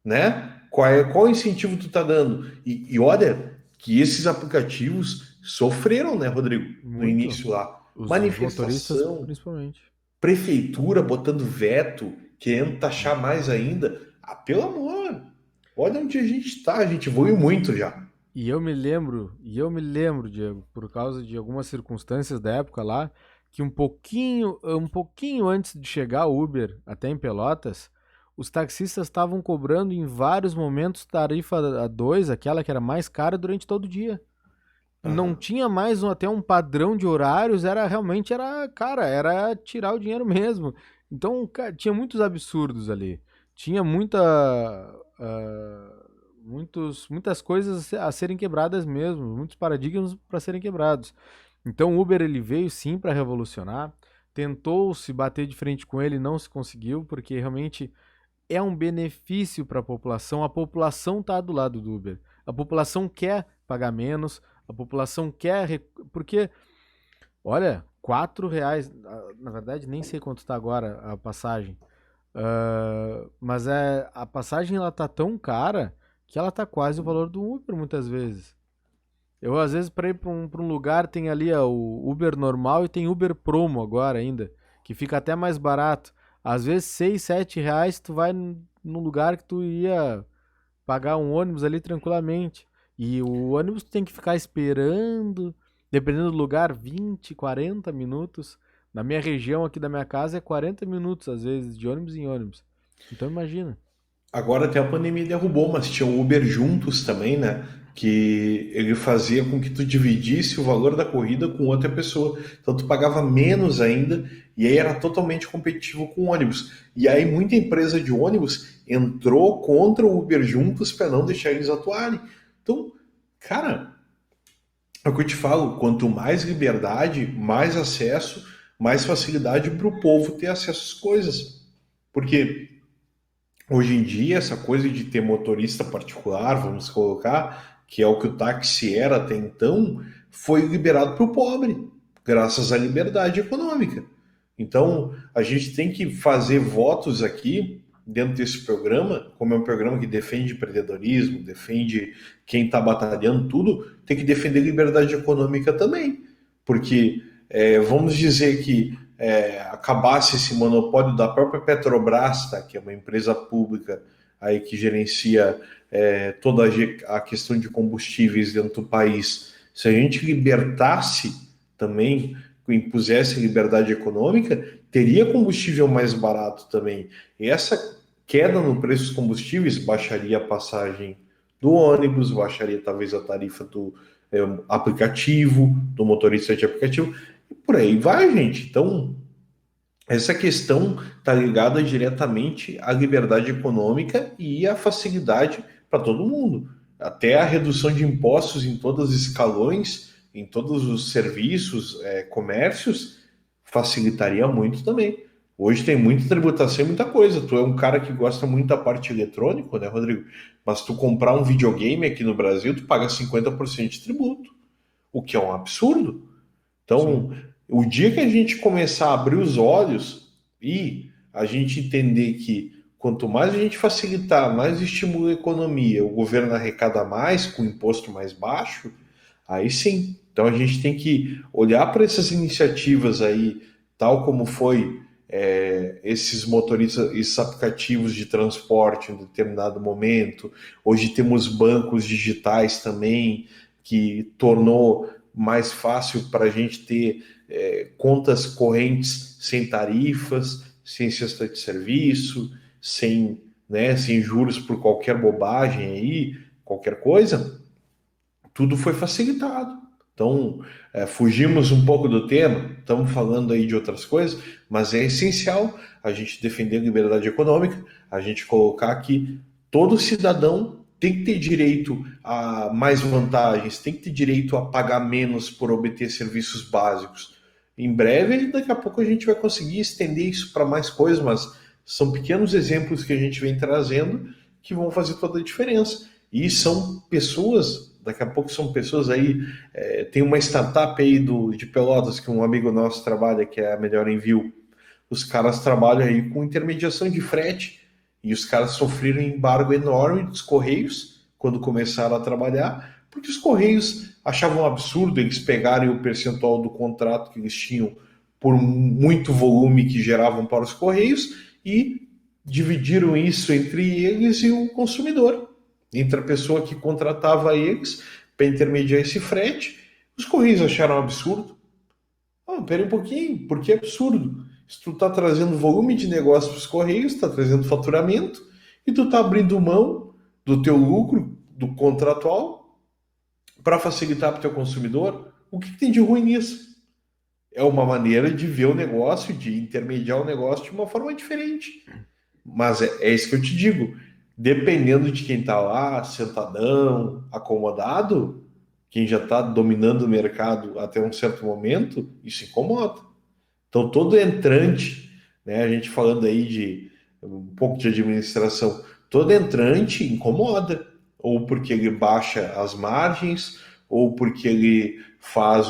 Né? Qual incentivo tu tá dando? E olha que esses aplicativos sofreram, né, Rodrigo? No Muito. início lá. Os motoristas, Manifestação, principalmente. prefeitura botando veto, querendo taxar mais ainda. Ah, pelo amor! Olha onde a gente está, a gente evoluiu muito já. E eu me lembro, Diego, por causa de algumas circunstâncias da época lá, que um pouquinho antes de chegar o Uber até em Pelotas, os taxistas estavam cobrando em vários momentos tarifa a 2, aquela que era mais cara durante todo o dia. Não Aham. tinha mais até um padrão de horários, cara, era tirar o dinheiro mesmo. Então, tinha muitos absurdos ali. Tinha muitas coisas a serem quebradas mesmo, muitos paradigmas para serem quebrados. Então, o Uber ele veio sim para revolucionar. Tentou se bater de frente com ele, não se conseguiu, porque realmente é um benefício para a população. A população está do lado do Uber. A população quer pagar menos, a população porque, olha, R$ 4, na verdade nem sei quanto está agora a passagem. Mas a passagem ela tá tão cara que ela tá quase o valor do Uber muitas vezes. Eu às vezes para ir para um lugar tem ali o Uber normal e tem Uber Promo agora ainda, que fica até mais barato. Às vezes 6, R$ 7 tu vai num lugar que tu iria pagar um ônibus ali tranquilamente. E o ônibus tu tem que ficar esperando, dependendo do lugar, 20, 40 minutos. Na minha região aqui da minha casa é 40 minutos, às vezes, de ônibus em ônibus. Então imagina. Agora até a pandemia derrubou, mas tinha o Uber Juntos também, né? Que ele fazia com que tu dividisse o valor da corrida com outra pessoa. Então tu pagava menos ainda e aí era totalmente competitivo com o ônibus. E aí muita empresa de ônibus entrou contra o Uber Juntos para não deixar eles atuarem. Então, cara, é o que eu te falo, quanto mais liberdade, mais acesso, mais facilidade para o povo ter acesso às coisas. Porque Hoje em dia, essa coisa de ter motorista particular, vamos colocar, que é o que o táxi era até então, foi liberado para o pobre, graças à liberdade econômica. Então, a gente tem que fazer votos aqui dentro desse programa, como é um programa que defende empreendedorismo, defende quem está batalhando tudo, tem que defender liberdade econômica também. Porque vamos dizer que acabasse esse monopólio da própria Petrobras, tá, que é uma empresa pública aí que gerencia toda a questão de combustíveis dentro do país. Se a gente libertasse também, impusesse liberdade econômica, teria combustível mais barato também. E essa queda no preço dos combustíveis baixaria a passagem do ônibus, baixaria talvez a tarifa do aplicativo, do motorista de aplicativo, e por aí vai, gente. Então, essa questão está ligada diretamente à liberdade econômica e à facilidade para todo mundo. Até a redução de impostos em todos os escalões, em todos os serviços, comércios, facilitaria muito também. Hoje tem muita tributação e muita coisa. Tu é um cara que gosta muito da parte eletrônica, né, Rodrigo? Mas tu comprar um videogame aqui no Brasil, tu paga 50% de tributo, o que é um absurdo. Sim. Então, o dia que a gente começar a abrir os olhos e a gente entender que quanto mais a gente facilitar, mais estimula a economia, o governo arrecada mais com imposto mais baixo, aí sim. Então a gente tem que olhar para essas iniciativas aí, tal como foi esses motoristas, esses aplicativos de transporte em determinado momento. Hoje temos bancos digitais também, que tornou mais fácil para a gente ter contas correntes sem tarifas, sem cesta de serviço, sem juros por qualquer bobagem aí, qualquer coisa, tudo foi facilitado. Então, fugimos um pouco do tema, estamos falando aí de outras coisas, mas é essencial a gente defender a liberdade econômica, a gente colocar que todo cidadão tem que ter direito a mais vantagens, tem que ter direito a pagar menos por obter serviços básicos. Em breve, daqui a pouco a gente vai conseguir estender isso para mais coisas, mas são pequenos exemplos que a gente vem trazendo que vão fazer toda a diferença. E são pessoas, daqui a pouco são pessoas aí, tem uma startup aí de Pelotas que um amigo nosso trabalha, que é a Melhor Envio. Os caras trabalham aí com intermediação de frete e os caras sofreram um embargo enorme dos Correios quando começaram a trabalhar, porque os Correios achavam um absurdo eles pegarem o percentual do contrato que eles tinham por muito volume que geravam para os Correios e dividiram isso entre eles e o consumidor, entre a pessoa que contratava eles para intermediar esse frete. Os Correios acharam um absurdo. Pera um pouquinho, por que absurdo? Se tu está trazendo volume de negócio para os Correios, está trazendo faturamento, e tu está abrindo mão do teu lucro, do contratual, para facilitar para o teu consumidor, o que tem de ruim nisso? É uma maneira de ver o negócio, de intermediar o negócio de uma forma diferente. Mas é isso que eu te digo. Dependendo de quem está lá, sentadão, acomodado, quem já está dominando o mercado até um certo momento, isso incomoda. Então, todo entrante, né, a gente falando aí de um pouco de administração, todo entrante incomoda, ou porque ele baixa as margens, ou porque ele faz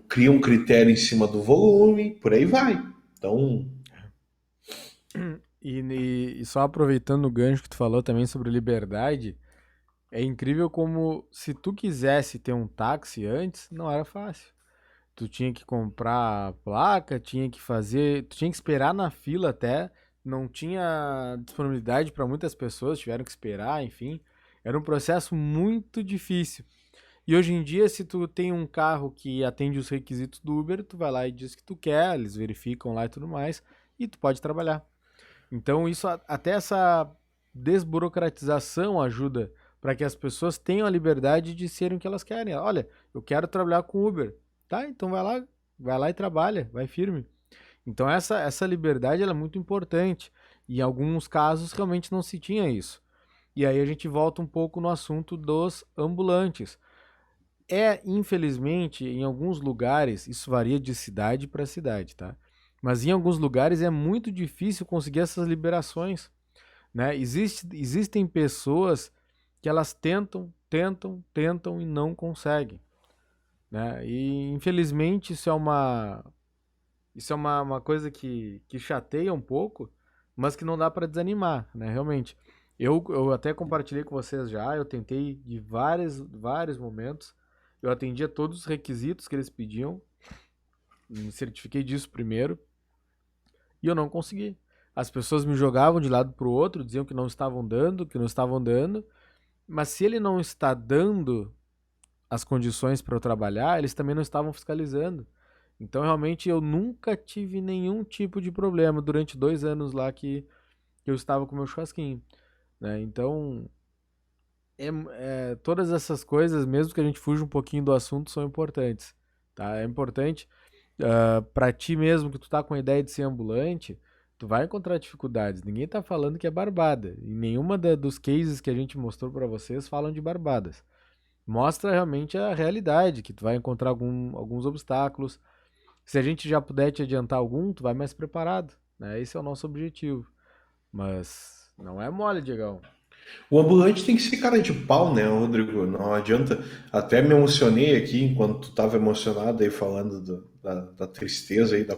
cria um critério em cima do volume, por aí vai. Então, E só aproveitando o gancho que tu falou também sobre liberdade, é incrível como se tu quisesse ter um táxi antes, não era fácil. Tu tinha que comprar a placa, tinha que fazer, tu tinha que esperar na fila até, não tinha disponibilidade para muitas pessoas, tiveram que esperar, enfim. Era um processo muito difícil. E hoje em dia, se tu tem um carro que atende os requisitos do Uber, tu vai lá e diz que tu quer, eles verificam lá e tudo mais, e tu pode trabalhar. Então, isso até essa desburocratização ajuda para que as pessoas tenham a liberdade de serem o que elas querem. Olha, eu quero trabalhar com Uber. Tá, então vai lá e trabalha, vai firme. Então essa liberdade ela é muito importante. E em alguns casos realmente não se tinha isso. E aí a gente volta um pouco no assunto dos ambulantes. Infelizmente, em alguns lugares, isso varia de cidade para cidade, tá? Mas em alguns lugares é muito difícil conseguir essas liberações, né? Existem pessoas que elas tentam, tentam, tentam e não conseguem, né? E infelizmente isso é uma coisa que chateia um pouco, mas que não dá para desanimar, né? Realmente. Eu até compartilhei com vocês já, eu tentei de vários momentos, eu atendia todos os requisitos que eles pediam, me certifiquei disso primeiro, e eu não consegui. As pessoas me jogavam de lado para o outro, diziam que não estavam dando, que não estavam dando, mas se ele não está dando as condições para eu trabalhar, eles também não estavam fiscalizando. Então, realmente, eu nunca tive nenhum tipo de problema durante 2 anos lá que eu estava com o meu churrasquinho, né? Então, todas essas coisas, mesmo que a gente fuja um pouquinho do assunto, são importantes, tá? É importante para ti mesmo que tu tá com a ideia de ser ambulante, tu vai encontrar dificuldades. Ninguém tá falando que é barbada. E nenhuma dos cases que a gente mostrou para vocês falam de barbadas. Mostra realmente a realidade, que tu vai encontrar alguns obstáculos. Se a gente já puder te adiantar algum, tu vai mais preparado, né? Esse é o nosso objetivo. Mas não é mole, Diegão. O ambulante tem que ser cara de pau, né, Rodrigo? Não adianta. Até me emocionei aqui enquanto tu estava emocionado aí falando da tristeza aí, da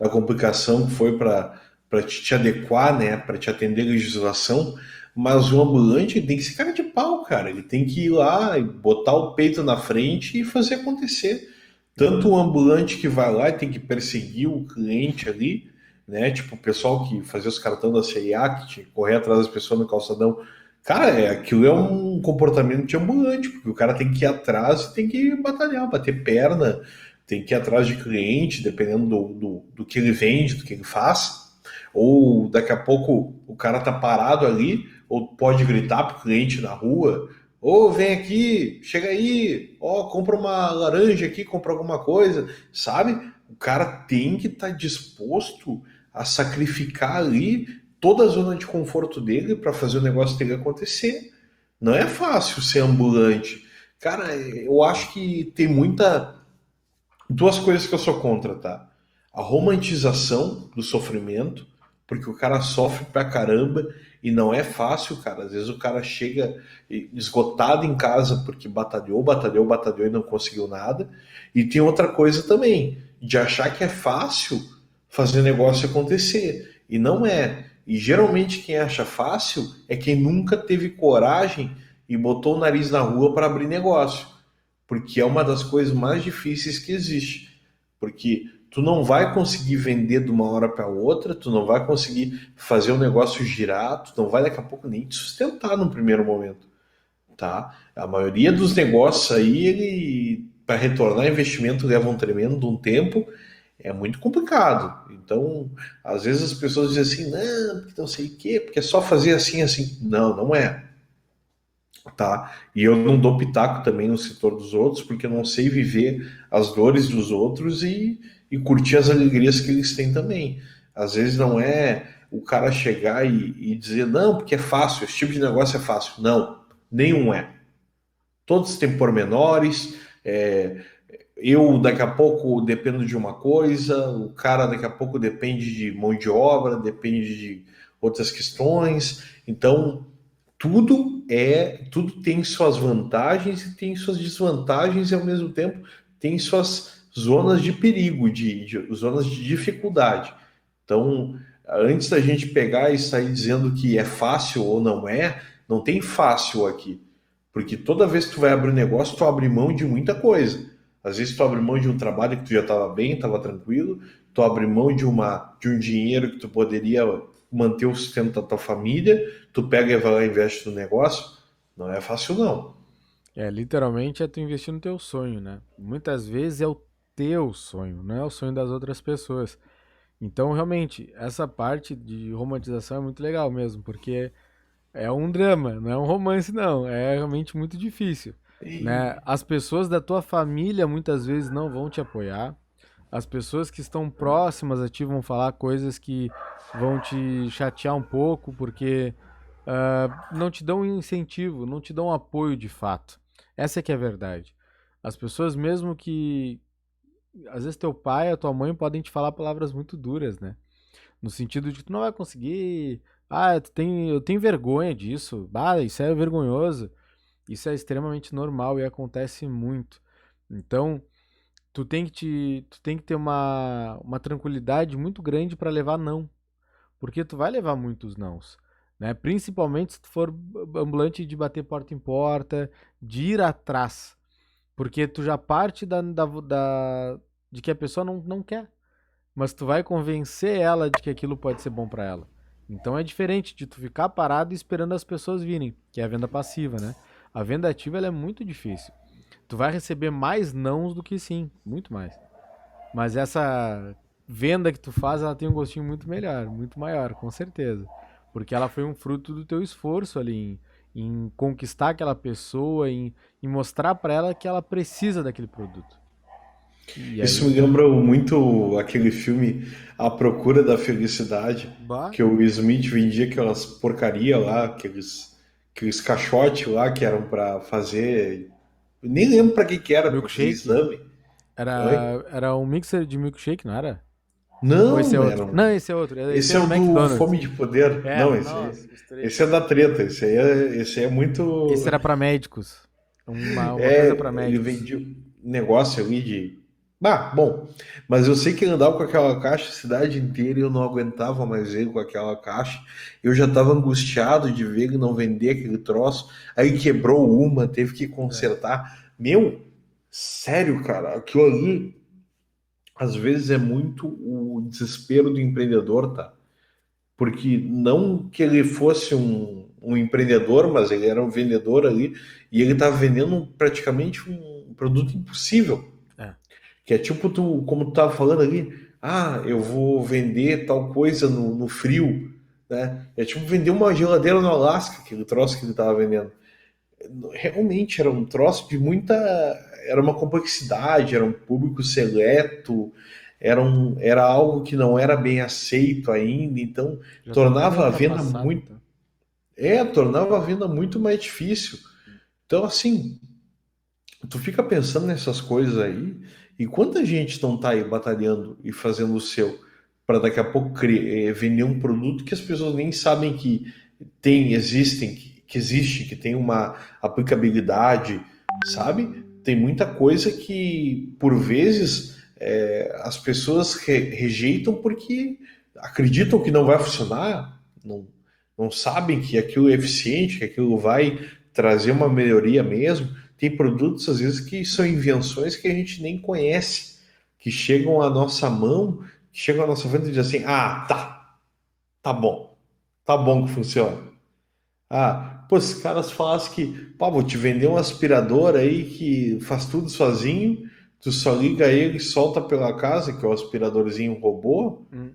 complicação que foi para te adequar, né, para te atender a legislação. Mas o ambulante tem que ser cara de pau, cara. Ele tem que ir lá e botar o peito na frente e fazer acontecer. Tanto o ambulante que vai lá e tem que perseguir o cliente ali, né? Tipo, o pessoal que fazia os cartões da CIA, que tinha que correr atrás das pessoas no calçadão. Cara, aquilo é um comportamento de ambulante, porque o cara tem que ir atrás e tem que batalhar, bater perna, tem que ir atrás de cliente, dependendo do que ele vende, do que ele faz. Ou daqui a pouco o cara tá parado ali, ou pode gritar pro cliente na rua, ô, vem aqui, chega aí, ó, compra uma laranja aqui, compra alguma coisa, sabe? O cara tem que estar disposto a sacrificar ali toda a zona de conforto dele para fazer o negócio dele acontecer. Não é fácil ser ambulante. Cara, eu acho que tem muita. Duas coisas que eu sou contra, tá? A romantização do sofrimento, porque o cara sofre pra caramba e não é fácil, cara. Às vezes o cara chega esgotado em casa porque batalhou, batalhou, batalhou e não conseguiu nada. E tem outra coisa também, de achar que é fácil fazer o negócio acontecer. E não é. E geralmente quem acha fácil é quem nunca teve coragem e botou o nariz na rua para abrir negócio, porque é uma das coisas mais difíceis que existe, porque tu não vai conseguir vender de uma hora para outra, tu não vai conseguir fazer o negócio girar, tu não vai daqui a pouco nem te sustentar no primeiro momento, tá? A maioria dos negócios aí, ele para retornar investimento leva um tremendo tempo, é muito complicado. Então, às vezes as pessoas dizem assim, não, porque não sei o quê, porque é só fazer assim, assim. Não, não é, tá? E eu não dou pitaco também no setor dos outros, porque eu não sei viver as dores dos outros e curtir as alegrias que eles têm também. Às vezes não é o cara chegar e dizer, não, porque é fácil, esse tipo de negócio é fácil. Não, nenhum é. Todos têm pormenores, eu daqui a pouco dependo de uma coisa, o cara daqui a pouco depende de mão de obra, depende de outras questões. Então, tudo tem suas vantagens e tem suas desvantagens e ao mesmo tempo tem suas zonas de perigo, de zonas de dificuldade. Então, antes da gente pegar e sair dizendo que é fácil ou não é, não tem fácil aqui. Porque toda vez que tu vai abrir um negócio, tu abre mão de muita coisa. Às vezes tu abre mão de um trabalho que tu já estava bem, estava tranquilo, tu abre mão de um dinheiro que tu poderia manter o sustento da tua família, tu pega e vai lá e investe no negócio. Não é fácil, não. Literalmente é tu investir no teu sonho, né? Muitas vezes é o teu sonho, não é o sonho das outras pessoas. Então, realmente, essa parte de romantização é muito legal mesmo, porque é um drama, não é um romance, não. É realmente muito difícil, né? E As pessoas da tua família muitas vezes não vão te apoiar. As pessoas que estão próximas a ti vão falar coisas que vão te chatear um pouco, porque não te dão um incentivo, não te dão um apoio de fato. Essa é que é a verdade. As pessoas, mesmo que às vezes teu pai, a tua mãe podem te falar palavras muito duras, né? No sentido de que tu não vai conseguir. Ah, eu tenho vergonha disso. Ah, isso é vergonhoso. Isso é extremamente normal e acontece muito. Então, tu tem que ter uma tranquilidade muito grande para levar não, porque tu vai levar muitos nãos, né? Principalmente se tu for ambulante de bater porta em porta, de ir atrás, porque tu já parte de que a pessoa não quer, mas tu vai convencer ela de que aquilo pode ser bom para ela. Então é diferente de tu ficar parado esperando as pessoas virem, que é a venda passiva, né? A venda ativa ela é muito difícil. Tu vai receber mais nãos do que sim, muito mais. Mas essa venda que tu faz, ela tem um gostinho muito melhor, muito maior, com certeza. Porque ela foi um fruto do teu esforço ali em conquistar aquela pessoa, em mostrar para ela que ela precisa daquele produto. E Isso me aí, lembra muito aquele filme A Procura da Felicidade, bah, que o Will Smith vendia aquelas porcaria lá, aqueles caixotes lá que eram para fazer. Nem lembro para que era, para fazer milkshake. exame. Oi? Era um mixer de milkshake, não era? Ou esse é Não, outro? eram. Não, esse é outro. Esse Esse é é do o do McDonald's. Fome de Poder. É, Não, nossa, misturei. esse é da treta. Esse aí é Esse muito. era para médicos. Uma coisa para É, ele médicos. vendia um negócio ali de. Ah, bom, mas eu sei que ele andava com aquela caixa a cidade inteira e eu não aguentava mais ele com aquela caixa. Eu já estava angustiado de ver ele não vender aquele troço. Aí quebrou uma, teve que É. consertar. Meu, sério, cara, aquilo ali às vezes é muito o desespero do empreendedor, tá? Porque não que ele fosse um empreendedor, mas ele era um vendedor ali e ele estava vendendo praticamente um produto impossível. É. Que é tipo tu, como tu tava falando ali, ah, eu vou vender tal coisa no frio, né? É tipo vender uma geladeira no Alasca, aquele troço que ele tava vendendo. Realmente era um troço de muita, era uma complexidade, era um público seleto, era algo que não era bem aceito ainda, então Já tá até meio tornava a venda ultrapassado, muito, tá? tornava a venda muito mais difícil. Então assim, tu fica pensando nessas coisas aí, e quanta gente não tá aí batalhando e fazendo o seu para daqui a pouco vender um produto que as pessoas nem sabem que existem, que existe, que tem uma aplicabilidade, sabe? Tem muita coisa que, por vezes, as pessoas rejeitam porque acreditam que não vai funcionar, não sabem que aquilo é eficiente, que aquilo vai trazer uma melhoria mesmo. Tem produtos, às vezes, que são invenções que a gente nem conhece, que chegam à nossa mão, que chegam à nossa frente e dizem assim: ah, tá bom que funciona. Ah, pô, se caras falassem que, pá, vou te vender um aspirador aí que faz tudo sozinho, tu só liga ele e solta pela casa, que é o aspiradorzinho robô, Hum.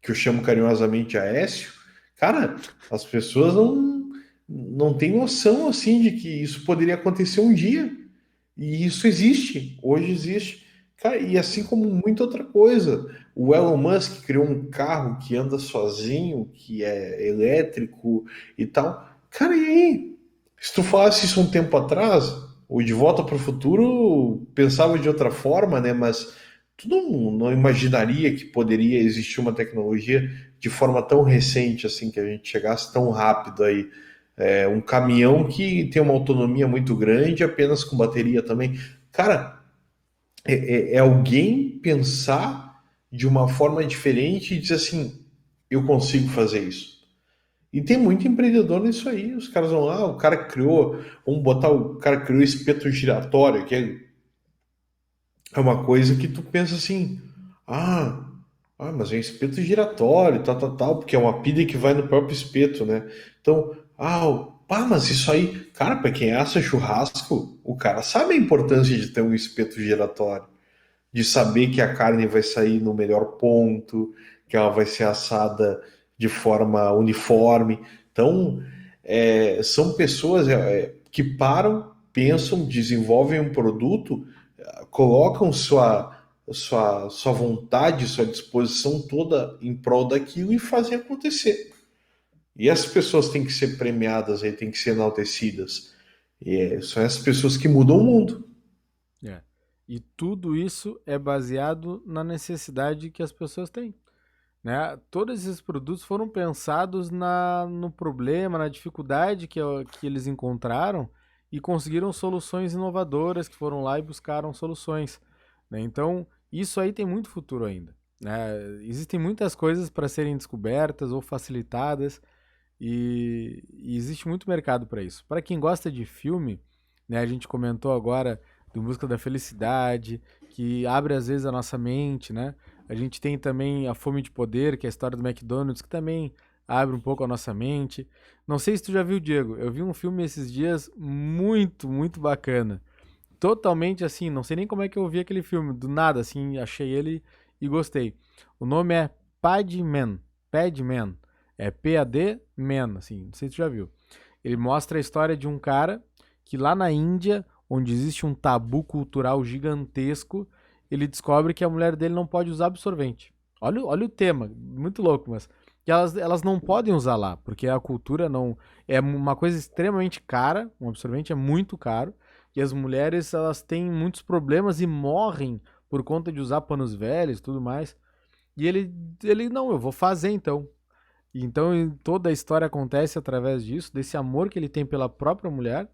que eu chamo carinhosamente Aécio. Cara, as pessoas não têm noção assim de que isso poderia acontecer um dia. E isso existe, hoje existe. Cara, e assim como muita outra coisa. O Elon Musk criou um carro que anda sozinho, que é elétrico e tal. Cara, e aí? Se tu falasse isso um tempo atrás, ou de volta para o futuro, pensava de outra forma, né? Mas tu não imaginaria que poderia existir uma tecnologia de forma tão recente, assim, que a gente chegasse tão rápido aí. Um caminhão que tem uma autonomia muito grande, apenas com bateria também. Cara, é alguém pensar de uma forma diferente e dizer assim: eu consigo fazer isso. E tem muito empreendedor nisso aí. Os caras vão lá, o cara criou, vamos botar o cara criou espeto giratório, que é uma coisa que tu pensa assim: ah, mas é um espeto giratório, tal, porque é uma pilha que vai no próprio espeto, né? Então, mas isso aí, cara, para quem assa churrasco, o cara sabe a importância de ter um espeto giratório, de saber que a carne vai sair no melhor ponto, que ela vai ser assada de forma uniforme. Então, são pessoas que param, pensam, desenvolvem um produto, colocam sua vontade, sua disposição toda em prol daquilo e fazem acontecer. E as pessoas têm que ser premiadas, aí, têm que ser enaltecidas. São essas pessoas que mudam o mundo. É. E tudo isso é baseado na necessidade que as pessoas têm, né? Todos esses produtos foram pensados no problema, na dificuldade que eles encontraram e conseguiram soluções inovadoras que foram lá e buscaram soluções, né? Então, isso aí tem muito futuro ainda, né? Existem muitas coisas para serem descobertas ou facilitadas e existe muito mercado para isso. Para quem gosta de filme, né, a gente comentou agora do Busca da Felicidade, que abre às vezes a nossa mente, né? A gente tem também a Fome de Poder, que é a história do McDonald's, que também abre um pouco a nossa mente. Não sei se tu já viu, Diego. Eu vi um filme esses dias muito, muito bacana. Totalmente assim, não sei nem como é que eu vi aquele filme. Do nada, assim, achei ele e gostei. O nome é Padman. Padman. É P-A-D Man, assim, não sei se tu já viu. Ele mostra a história de um cara que lá na Índia, onde existe um tabu cultural gigantesco, ele descobre que a mulher dele não pode usar absorvente. Olha o tema, muito louco, mas que elas não podem usar lá, porque a cultura não é uma coisa extremamente cara, um absorvente é muito caro, e as mulheres elas têm muitos problemas e morrem por conta de usar panos velhos e tudo mais. E ele não, eu vou fazer então. E então toda a história acontece através disso, desse amor que ele tem pela própria mulher,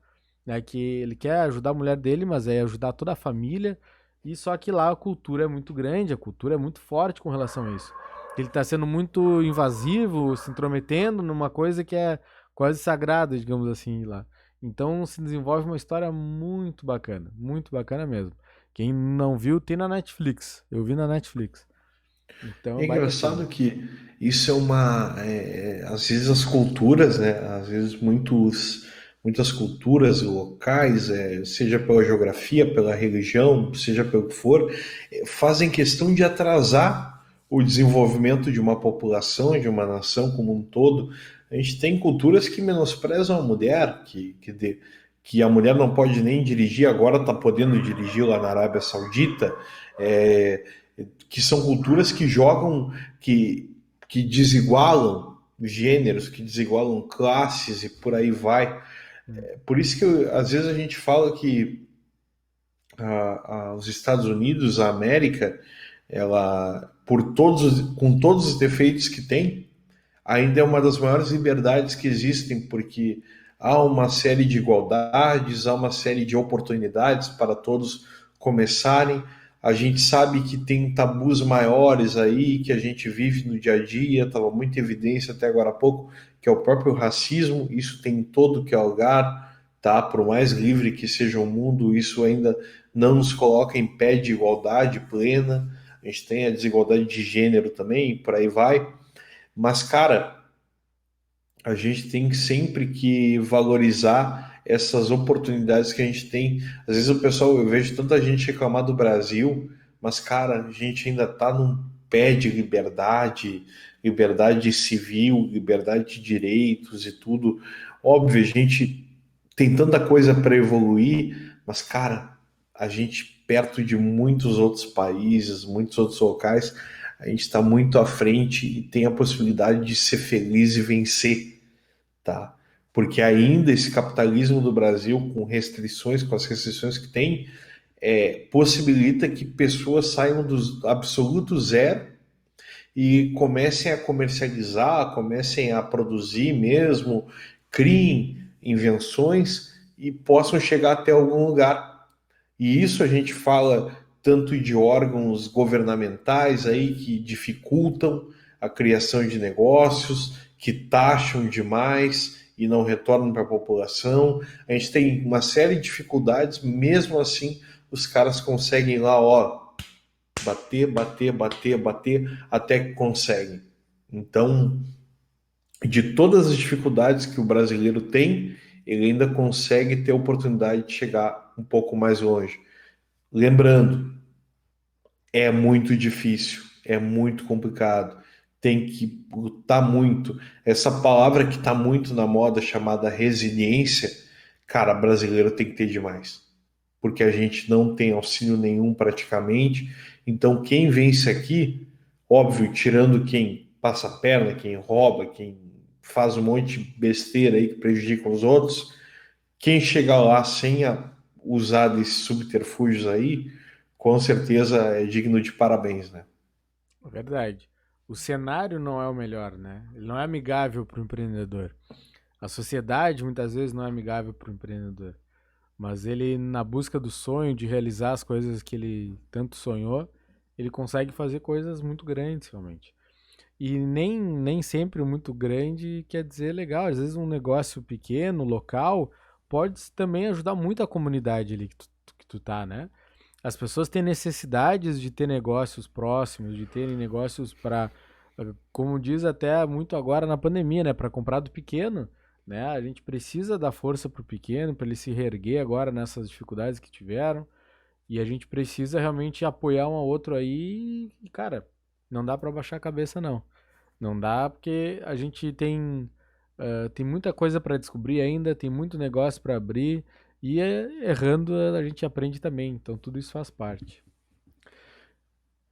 né, que ele quer ajudar a mulher dele, mas é ajudar toda a família. E só que lá a cultura é muito grande, a cultura é muito forte com relação a isso. Ele está sendo muito invasivo, se intrometendo numa coisa que é quase sagrada, digamos assim, lá. Então se desenvolve uma história muito bacana mesmo. Quem não viu, tem na Netflix. Eu vi na Netflix. Então, é É um baita engraçado filme. que isso é uma. Às vezes as culturas, né? Às vezes muitas culturas locais, seja pela geografia, pela religião, seja pelo que for, fazem questão de atrasar o desenvolvimento de uma população, de uma nação como um todo. A gente tem culturas que menosprezam a mulher, que a mulher não pode nem dirigir, agora está podendo dirigir lá na Arábia Saudita. É, que são culturas que jogam, que desigualam gêneros, que desigualam classes e por aí vai. Por isso que às vezes a gente fala que os Estados Unidos, a América, ela, com todos os defeitos que tem, ainda é uma das maiores liberdades que existem, porque há uma série de igualdades, há uma série de oportunidades para todos começarem. A gente sabe que tem tabus maiores aí que a gente vive no dia a dia, estava muito em evidência até agora há pouco, que é o próprio racismo. Isso tem em todo que é lugar, tá? Por mais livre que seja o mundo, isso ainda não nos coloca em pé de igualdade plena. A gente tem a desigualdade de gênero também, por aí vai. Mas, cara, a gente tem sempre que valorizar essas oportunidades que a gente tem. Às vezes o pessoal, eu vejo tanta gente reclamar do Brasil, mas, cara, a gente ainda está num pé de liberdade, liberdade civil, liberdade de direitos e tudo. Óbvio, a gente tem tanta coisa para evoluir, mas, cara, a gente, perto de muitos outros países, muitos outros locais, a gente está muito à frente e tem a possibilidade de ser feliz e vencer, tá? Porque ainda esse capitalismo do Brasil, com restrições, com as restrições que tem, possibilita que pessoas saiam do absoluto zero e comecem a comercializar, comecem a produzir mesmo, criem invenções e possam chegar até algum lugar. E isso a gente fala tanto de órgãos governamentais aí que dificultam a criação de negócios, que taxam demais e não retornam para a população. A gente tem uma série de dificuldades, mesmo assim os caras conseguem ir lá, ó, bater, até que conseguem. Então, de todas as dificuldades que o brasileiro tem, ele ainda consegue ter a oportunidade de chegar um pouco mais longe. Lembrando, é muito difícil, é muito complicado, tem que lutar muito. Essa palavra que está muito na moda, chamada resiliência, cara, brasileiro tem que ter demais, porque a gente não tem auxílio nenhum praticamente. Então, quem vence aqui, óbvio, tirando quem passa a perna, quem rouba, quem faz um monte de besteira aí que prejudica os outros, quem chega lá sem usar desses subterfúgios aí, com certeza é digno de parabéns, né? É verdade. O cenário não é o melhor, né? Ele não é amigável para o empreendedor. A sociedade muitas vezes não é amigável para o empreendedor. Mas ele, na busca do sonho, de realizar as coisas que ele tanto sonhou, ele consegue fazer coisas muito grandes, realmente. E nem sempre muito grande quer dizer legal. Às vezes um negócio pequeno, local, pode também ajudar muito a comunidade ali que tu tá, né? As pessoas têm necessidades de ter negócios próximos, de terem negócios para, como diz até muito agora na pandemia, né, para comprar do pequeno, né? A gente precisa dar força pro pequeno para ele se reerguer agora nessas dificuldades que tiveram, e a gente precisa realmente apoiar um ao outro aí, e cara, não dá para baixar a cabeça não. Não dá porque a gente tem muita coisa para descobrir ainda, tem muito negócio para abrir e errando a gente aprende também. Então tudo isso faz parte.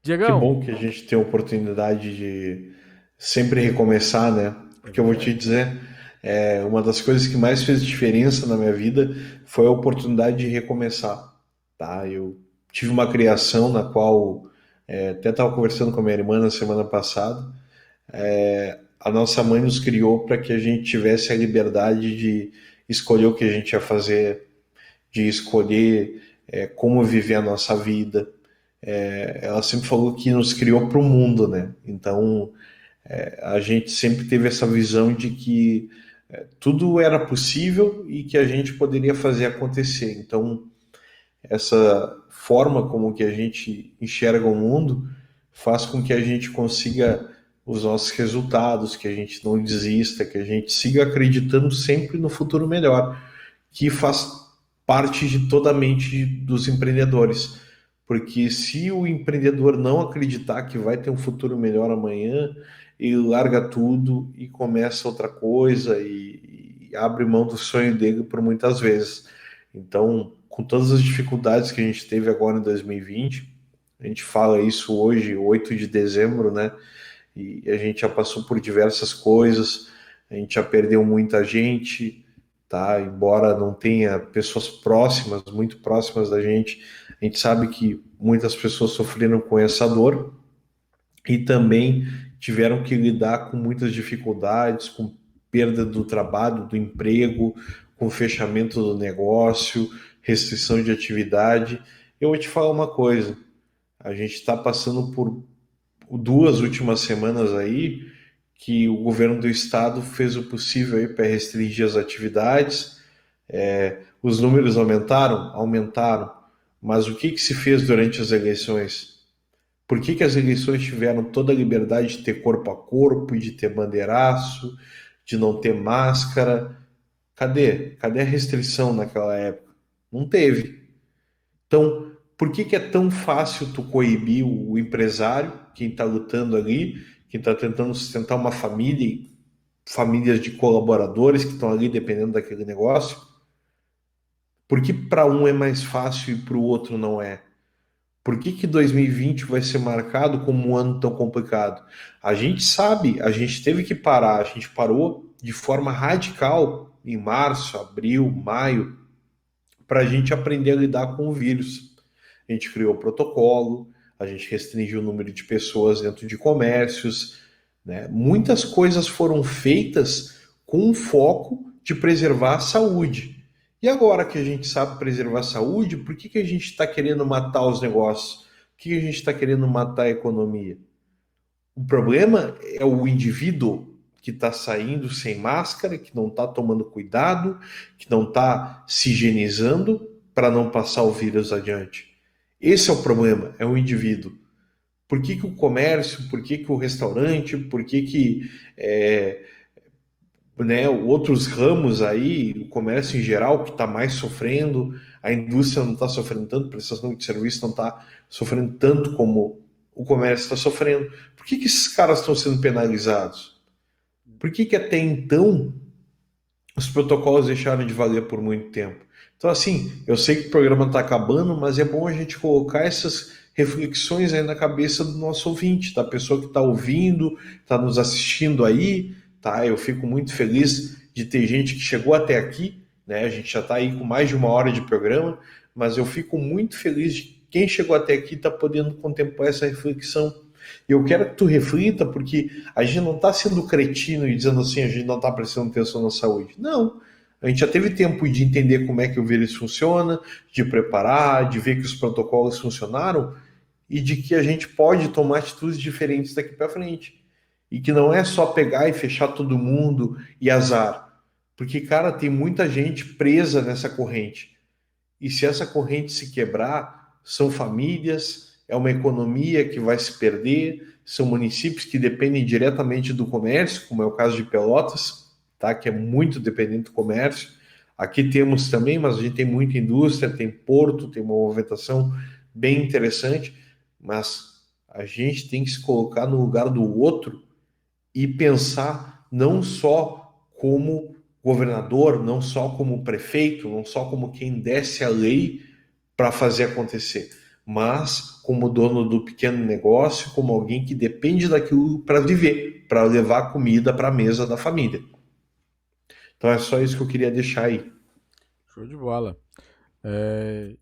Que Diegão, bom que a gente tem a oportunidade de sempre recomeçar, né? é Porque eu vou te verdade. dizer, uma das coisas que mais fez diferença na minha vida foi a oportunidade de recomeçar, tá? Eu tive uma criação na qual, até estava conversando com a minha irmã na semana passada, a nossa mãe nos criou para que a gente tivesse a liberdade de escolher o que a gente ia fazer, de escolher como viver a nossa vida. Ela sempre falou que nos criou para o mundo, né? Então a gente sempre teve essa visão de que tudo era possível e que a gente poderia fazer acontecer. Então essa forma como que a gente enxerga o mundo faz com que a gente consiga os nossos resultados, que a gente não desista, que a gente siga acreditando sempre no futuro melhor, que faz parte de toda a mente dos empreendedores. Porque se o empreendedor não acreditar que vai ter um futuro melhor amanhã, ele larga tudo e começa outra coisa e abre mão do sonho dele por muitas vezes. Então, com todas as dificuldades que a gente teve agora em 2020, a gente fala isso hoje, 8 de dezembro, né? E a gente já passou por diversas coisas, a gente já perdeu muita gente, tá? Embora não tenha pessoas próximas, muito próximas da gente, a gente sabe que muitas pessoas sofreram com essa dor e também tiveram que lidar com muitas dificuldades, com perda do trabalho, do emprego, com fechamento do negócio, restrição de atividade. Eu vou te falar uma coisa, a gente está passando por 2 últimas semanas aí que o governo do estado fez o possível aí para restringir as atividades. Os números aumentaram? Aumentaram. Mas o que que se fez durante as eleições? Por que que as eleições tiveram toda a liberdade de ter corpo a corpo, de ter bandeiraço, de não ter máscara? Cadê? Cadê a restrição naquela época? Não teve. Então, por que que é tão fácil tu coibir o empresário, quem está lutando ali, quem está tentando sustentar uma família, famílias de colaboradores que estão ali dependendo daquele negócio? Por que para um é mais fácil e para o outro não é? Por que que 2020 vai ser marcado como um ano tão complicado? A gente sabe, a gente teve que parar, a gente parou de forma radical em março, abril, maio, para a gente aprender a lidar com o vírus. A gente criou protocolo, a gente restringiu o número de pessoas dentro de comércios, né? Muitas coisas foram feitas com o foco de preservar a saúde. E agora que a gente sabe preservar a saúde, por que que a gente está querendo matar os negócios? Por que que a gente está querendo matar a economia? O problema é o indivíduo que está saindo sem máscara, que não está tomando cuidado, que não está se higienizando para não passar o vírus adiante. Esse é o problema, é o indivíduo. Por que que o comércio, por que que o restaurante, por que que né, outros ramos aí, o comércio em geral que está mais sofrendo, a indústria não está sofrendo tanto, a prestação de serviço não está sofrendo tanto como o comércio está sofrendo. Por que que esses caras estão sendo penalizados? Por que que até então os protocolos deixaram de valer por muito tempo? Então, assim, eu sei que o programa está acabando, mas é bom a gente colocar essas reflexões aí na cabeça do nosso ouvinte, da pessoa que está ouvindo, está nos assistindo aí, tá? Eu fico muito feliz de ter gente que chegou até aqui, né? A gente já está aí com mais de 1 hora de programa, mas eu fico muito feliz de quem chegou até aqui está podendo contemplar essa reflexão. E eu quero que tu reflita, porque a gente não está sendo cretino e dizendo assim, a gente não está prestando atenção na saúde. Não. A gente já teve tempo de entender como é que o vírus funciona, de preparar, de ver que os protocolos funcionaram e de que a gente pode tomar atitudes diferentes daqui para frente. E que não é só pegar e fechar todo mundo e azar. Porque, cara, tem muita gente presa nessa corrente. E se essa corrente se quebrar, são famílias, é uma economia que vai se perder, são municípios que dependem diretamente do comércio, como é o caso de Pelotas, tá? Que é muito dependente do comércio. Aqui temos também, mas a gente tem muita indústria, tem porto, tem uma movimentação bem interessante, mas a gente tem que se colocar no lugar do outro e pensar não só como governador, não só como prefeito, não só como quem desce a lei para fazer acontecer, mas como dono do pequeno negócio, como alguém que depende daquilo para viver, para levar comida para a mesa da família. Então é só isso que eu queria deixar aí. Show de bola.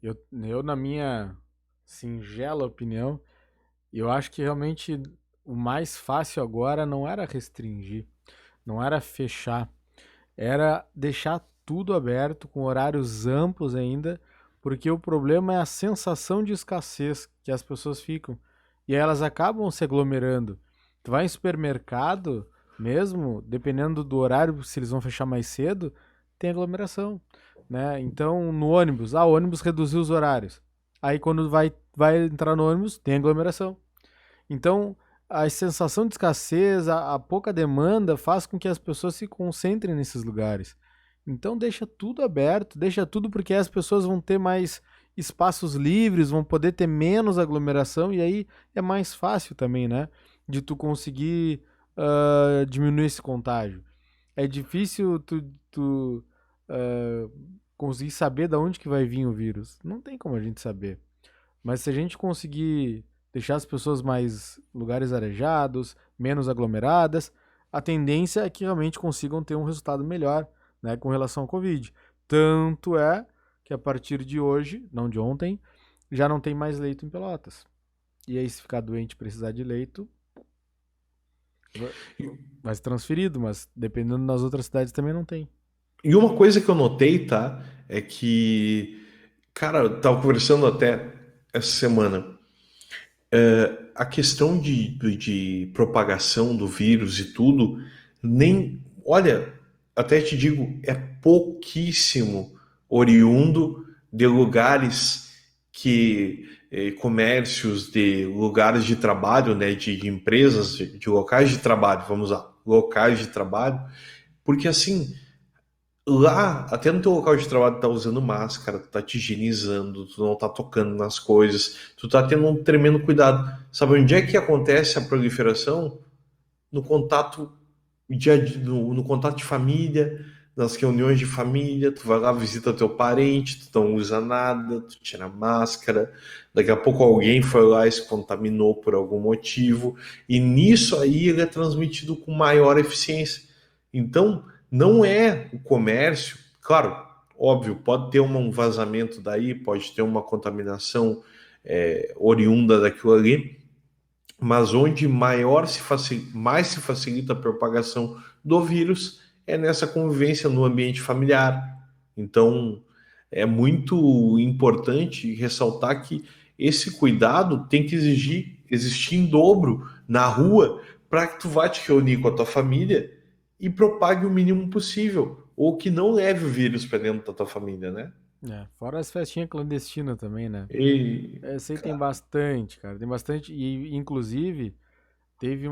Eu, na minha singela opinião, eu acho que realmente o mais fácil agora não era restringir, não era fechar, era deixar tudo aberto, com horários amplos ainda, porque o problema é a sensação de escassez que as pessoas ficam. E aí elas acabam se aglomerando. Tu vai em supermercado, mesmo, dependendo do horário, se eles vão fechar mais cedo, tem aglomeração, né? Então, no ônibus, o ônibus reduziu os horários. Aí quando vai entrar no ônibus, tem aglomeração. Então, a sensação de escassez, a pouca demanda faz com que as pessoas se concentrem nesses lugares. Então, deixa tudo aberto, deixa tudo porque as pessoas vão ter mais espaços livres, vão poder ter menos aglomeração e aí é mais fácil também, né? De tu conseguir diminuir esse contágio. É difícil tu ah, conseguir saber de onde que vai vir o vírus. Não tem como a gente saber. Mas se a gente conseguir deixar as pessoas mais lugares arejados, menos aglomeradas, a tendência é que realmente consigam ter um resultado melhor, né, com relação ao Covid. Tanto é que a partir de hoje, não de ontem, já não tem mais leito em Pelotas. E aí, se ficar doente e precisar de leito, vai ser transferido, mas dependendo das outras cidades também não tem. E uma coisa que eu notei, tá, é que, cara, eu tava conversando até essa semana, a questão de propagação do vírus e tudo, nem, olha, até te digo, é pouquíssimo oriundo de lugares que, comércios, de lugares de trabalho, né, de empresas, de locais de trabalho, vamos lá, locais de trabalho, porque assim, lá, até no teu local de trabalho, tu tá usando máscara, tu tá te higienizando, tu não tá tocando nas coisas, tu tá tendo um tremendo cuidado. Sabe onde é que acontece a proliferação? No contato no contato de família, nas reuniões de família, tu vai lá, visita teu parente, tu não usa nada, tu tira a máscara, daqui a pouco alguém foi lá e se contaminou por algum motivo, e nisso aí ele é transmitido com maior eficiência. Então, não é o comércio, claro, óbvio, pode ter um vazamento daí, pode ter uma contaminação oriunda daquilo ali, mas onde mais se facilita a propagação do vírus é nessa convivência no ambiente familiar. Então, é muito importante ressaltar que esse cuidado tem que existir em dobro na rua para que tu vá te reunir com a tua família e propague o mínimo possível, ou que não leve o vírus para dentro da tua família, né? É, fora as festinhas clandestinas também, né? E, Essa aí tem cara, bastante, cara. Tem bastante. E, inclusive, teve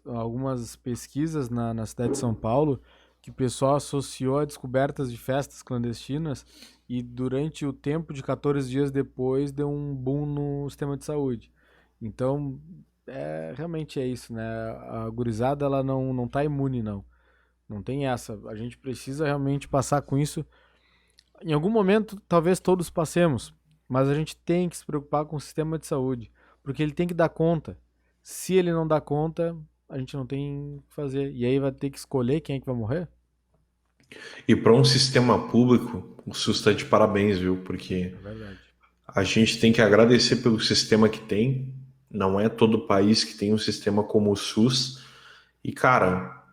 algumas pesquisas na cidade de São Paulo que o pessoal associou a descobertas de festas clandestinas e durante o tempo de 14 dias depois deu um boom no sistema de saúde. Então, realmente é isso, né? A gurizada, ela não tá imune, não. Não tem essa. A gente precisa realmente passar com isso. Em algum momento, talvez todos passemos, mas a gente tem que se preocupar com o sistema de saúde, porque ele tem que dar conta. Se ele não dá conta, a gente não tem o que fazer. E aí vai ter que escolher quem é que vai morrer? e para um sistema público, o SUS está de parabéns, viu? Porque É verdade. A gente tem que agradecer pelo sistema que tem. Não é todo país que tem um sistema como o SUS. E, cara,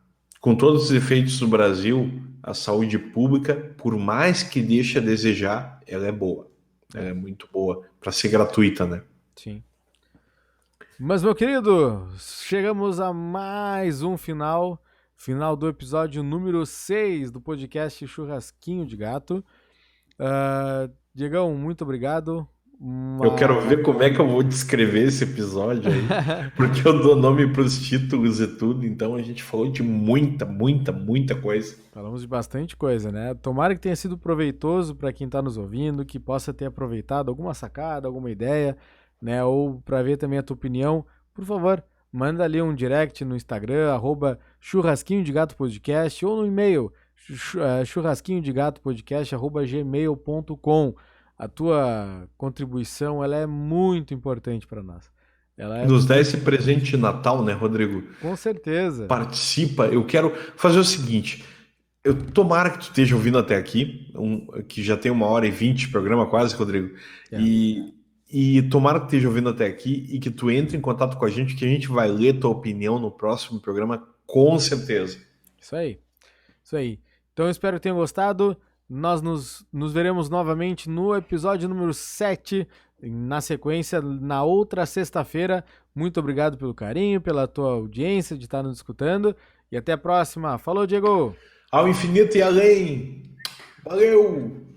com todos os efeitos do Brasil, a saúde pública, por mais que deixe a desejar, ela é boa. Ela É, é muito boa para ser gratuita, né? sim. Mas, meu querido, chegamos a mais um final do episódio número 6 do podcast Churrasquinho de Gato. Diegão, muito obrigado. Eu quero ver como é que eu vou descrever esse episódio aí, porque eu dou nome para os títulos e tudo, então a gente falou de muita, muita, muita coisa. Falamos de bastante coisa, né? Tomara que tenha sido proveitoso para quem está nos ouvindo, que possa ter aproveitado alguma sacada, alguma ideia, né? Ou para ver também a tua opinião. Por favor, manda ali um direct no Instagram, @churrasquinho de gato podcast, ou no e-mail, churrasquinho de gato podcast, @gmail.com. A tua contribuição, ela é muito importante para nós. Ela é Nos dá esse presente de Natal, né, Rodrigo? com certeza. Participa. Eu quero fazer o seguinte. Tomara que tu esteja ouvindo até aqui, que já tem 1h20 de programa quase, Rodrigo. É, E tomara que tu esteja ouvindo até aqui e que tu entre em contato com a gente, que a gente vai ler tua opinião no próximo programa, com certeza. isso aí. Isso aí. Então eu espero que tenham gostado. Nós nos veremos novamente no episódio número 7, na sequência, na outra sexta-feira. Muito obrigado pelo carinho, pela tua audiência de estar nos escutando. E até a próxima. Falou, Diego! Ao infinito e além. Valeu!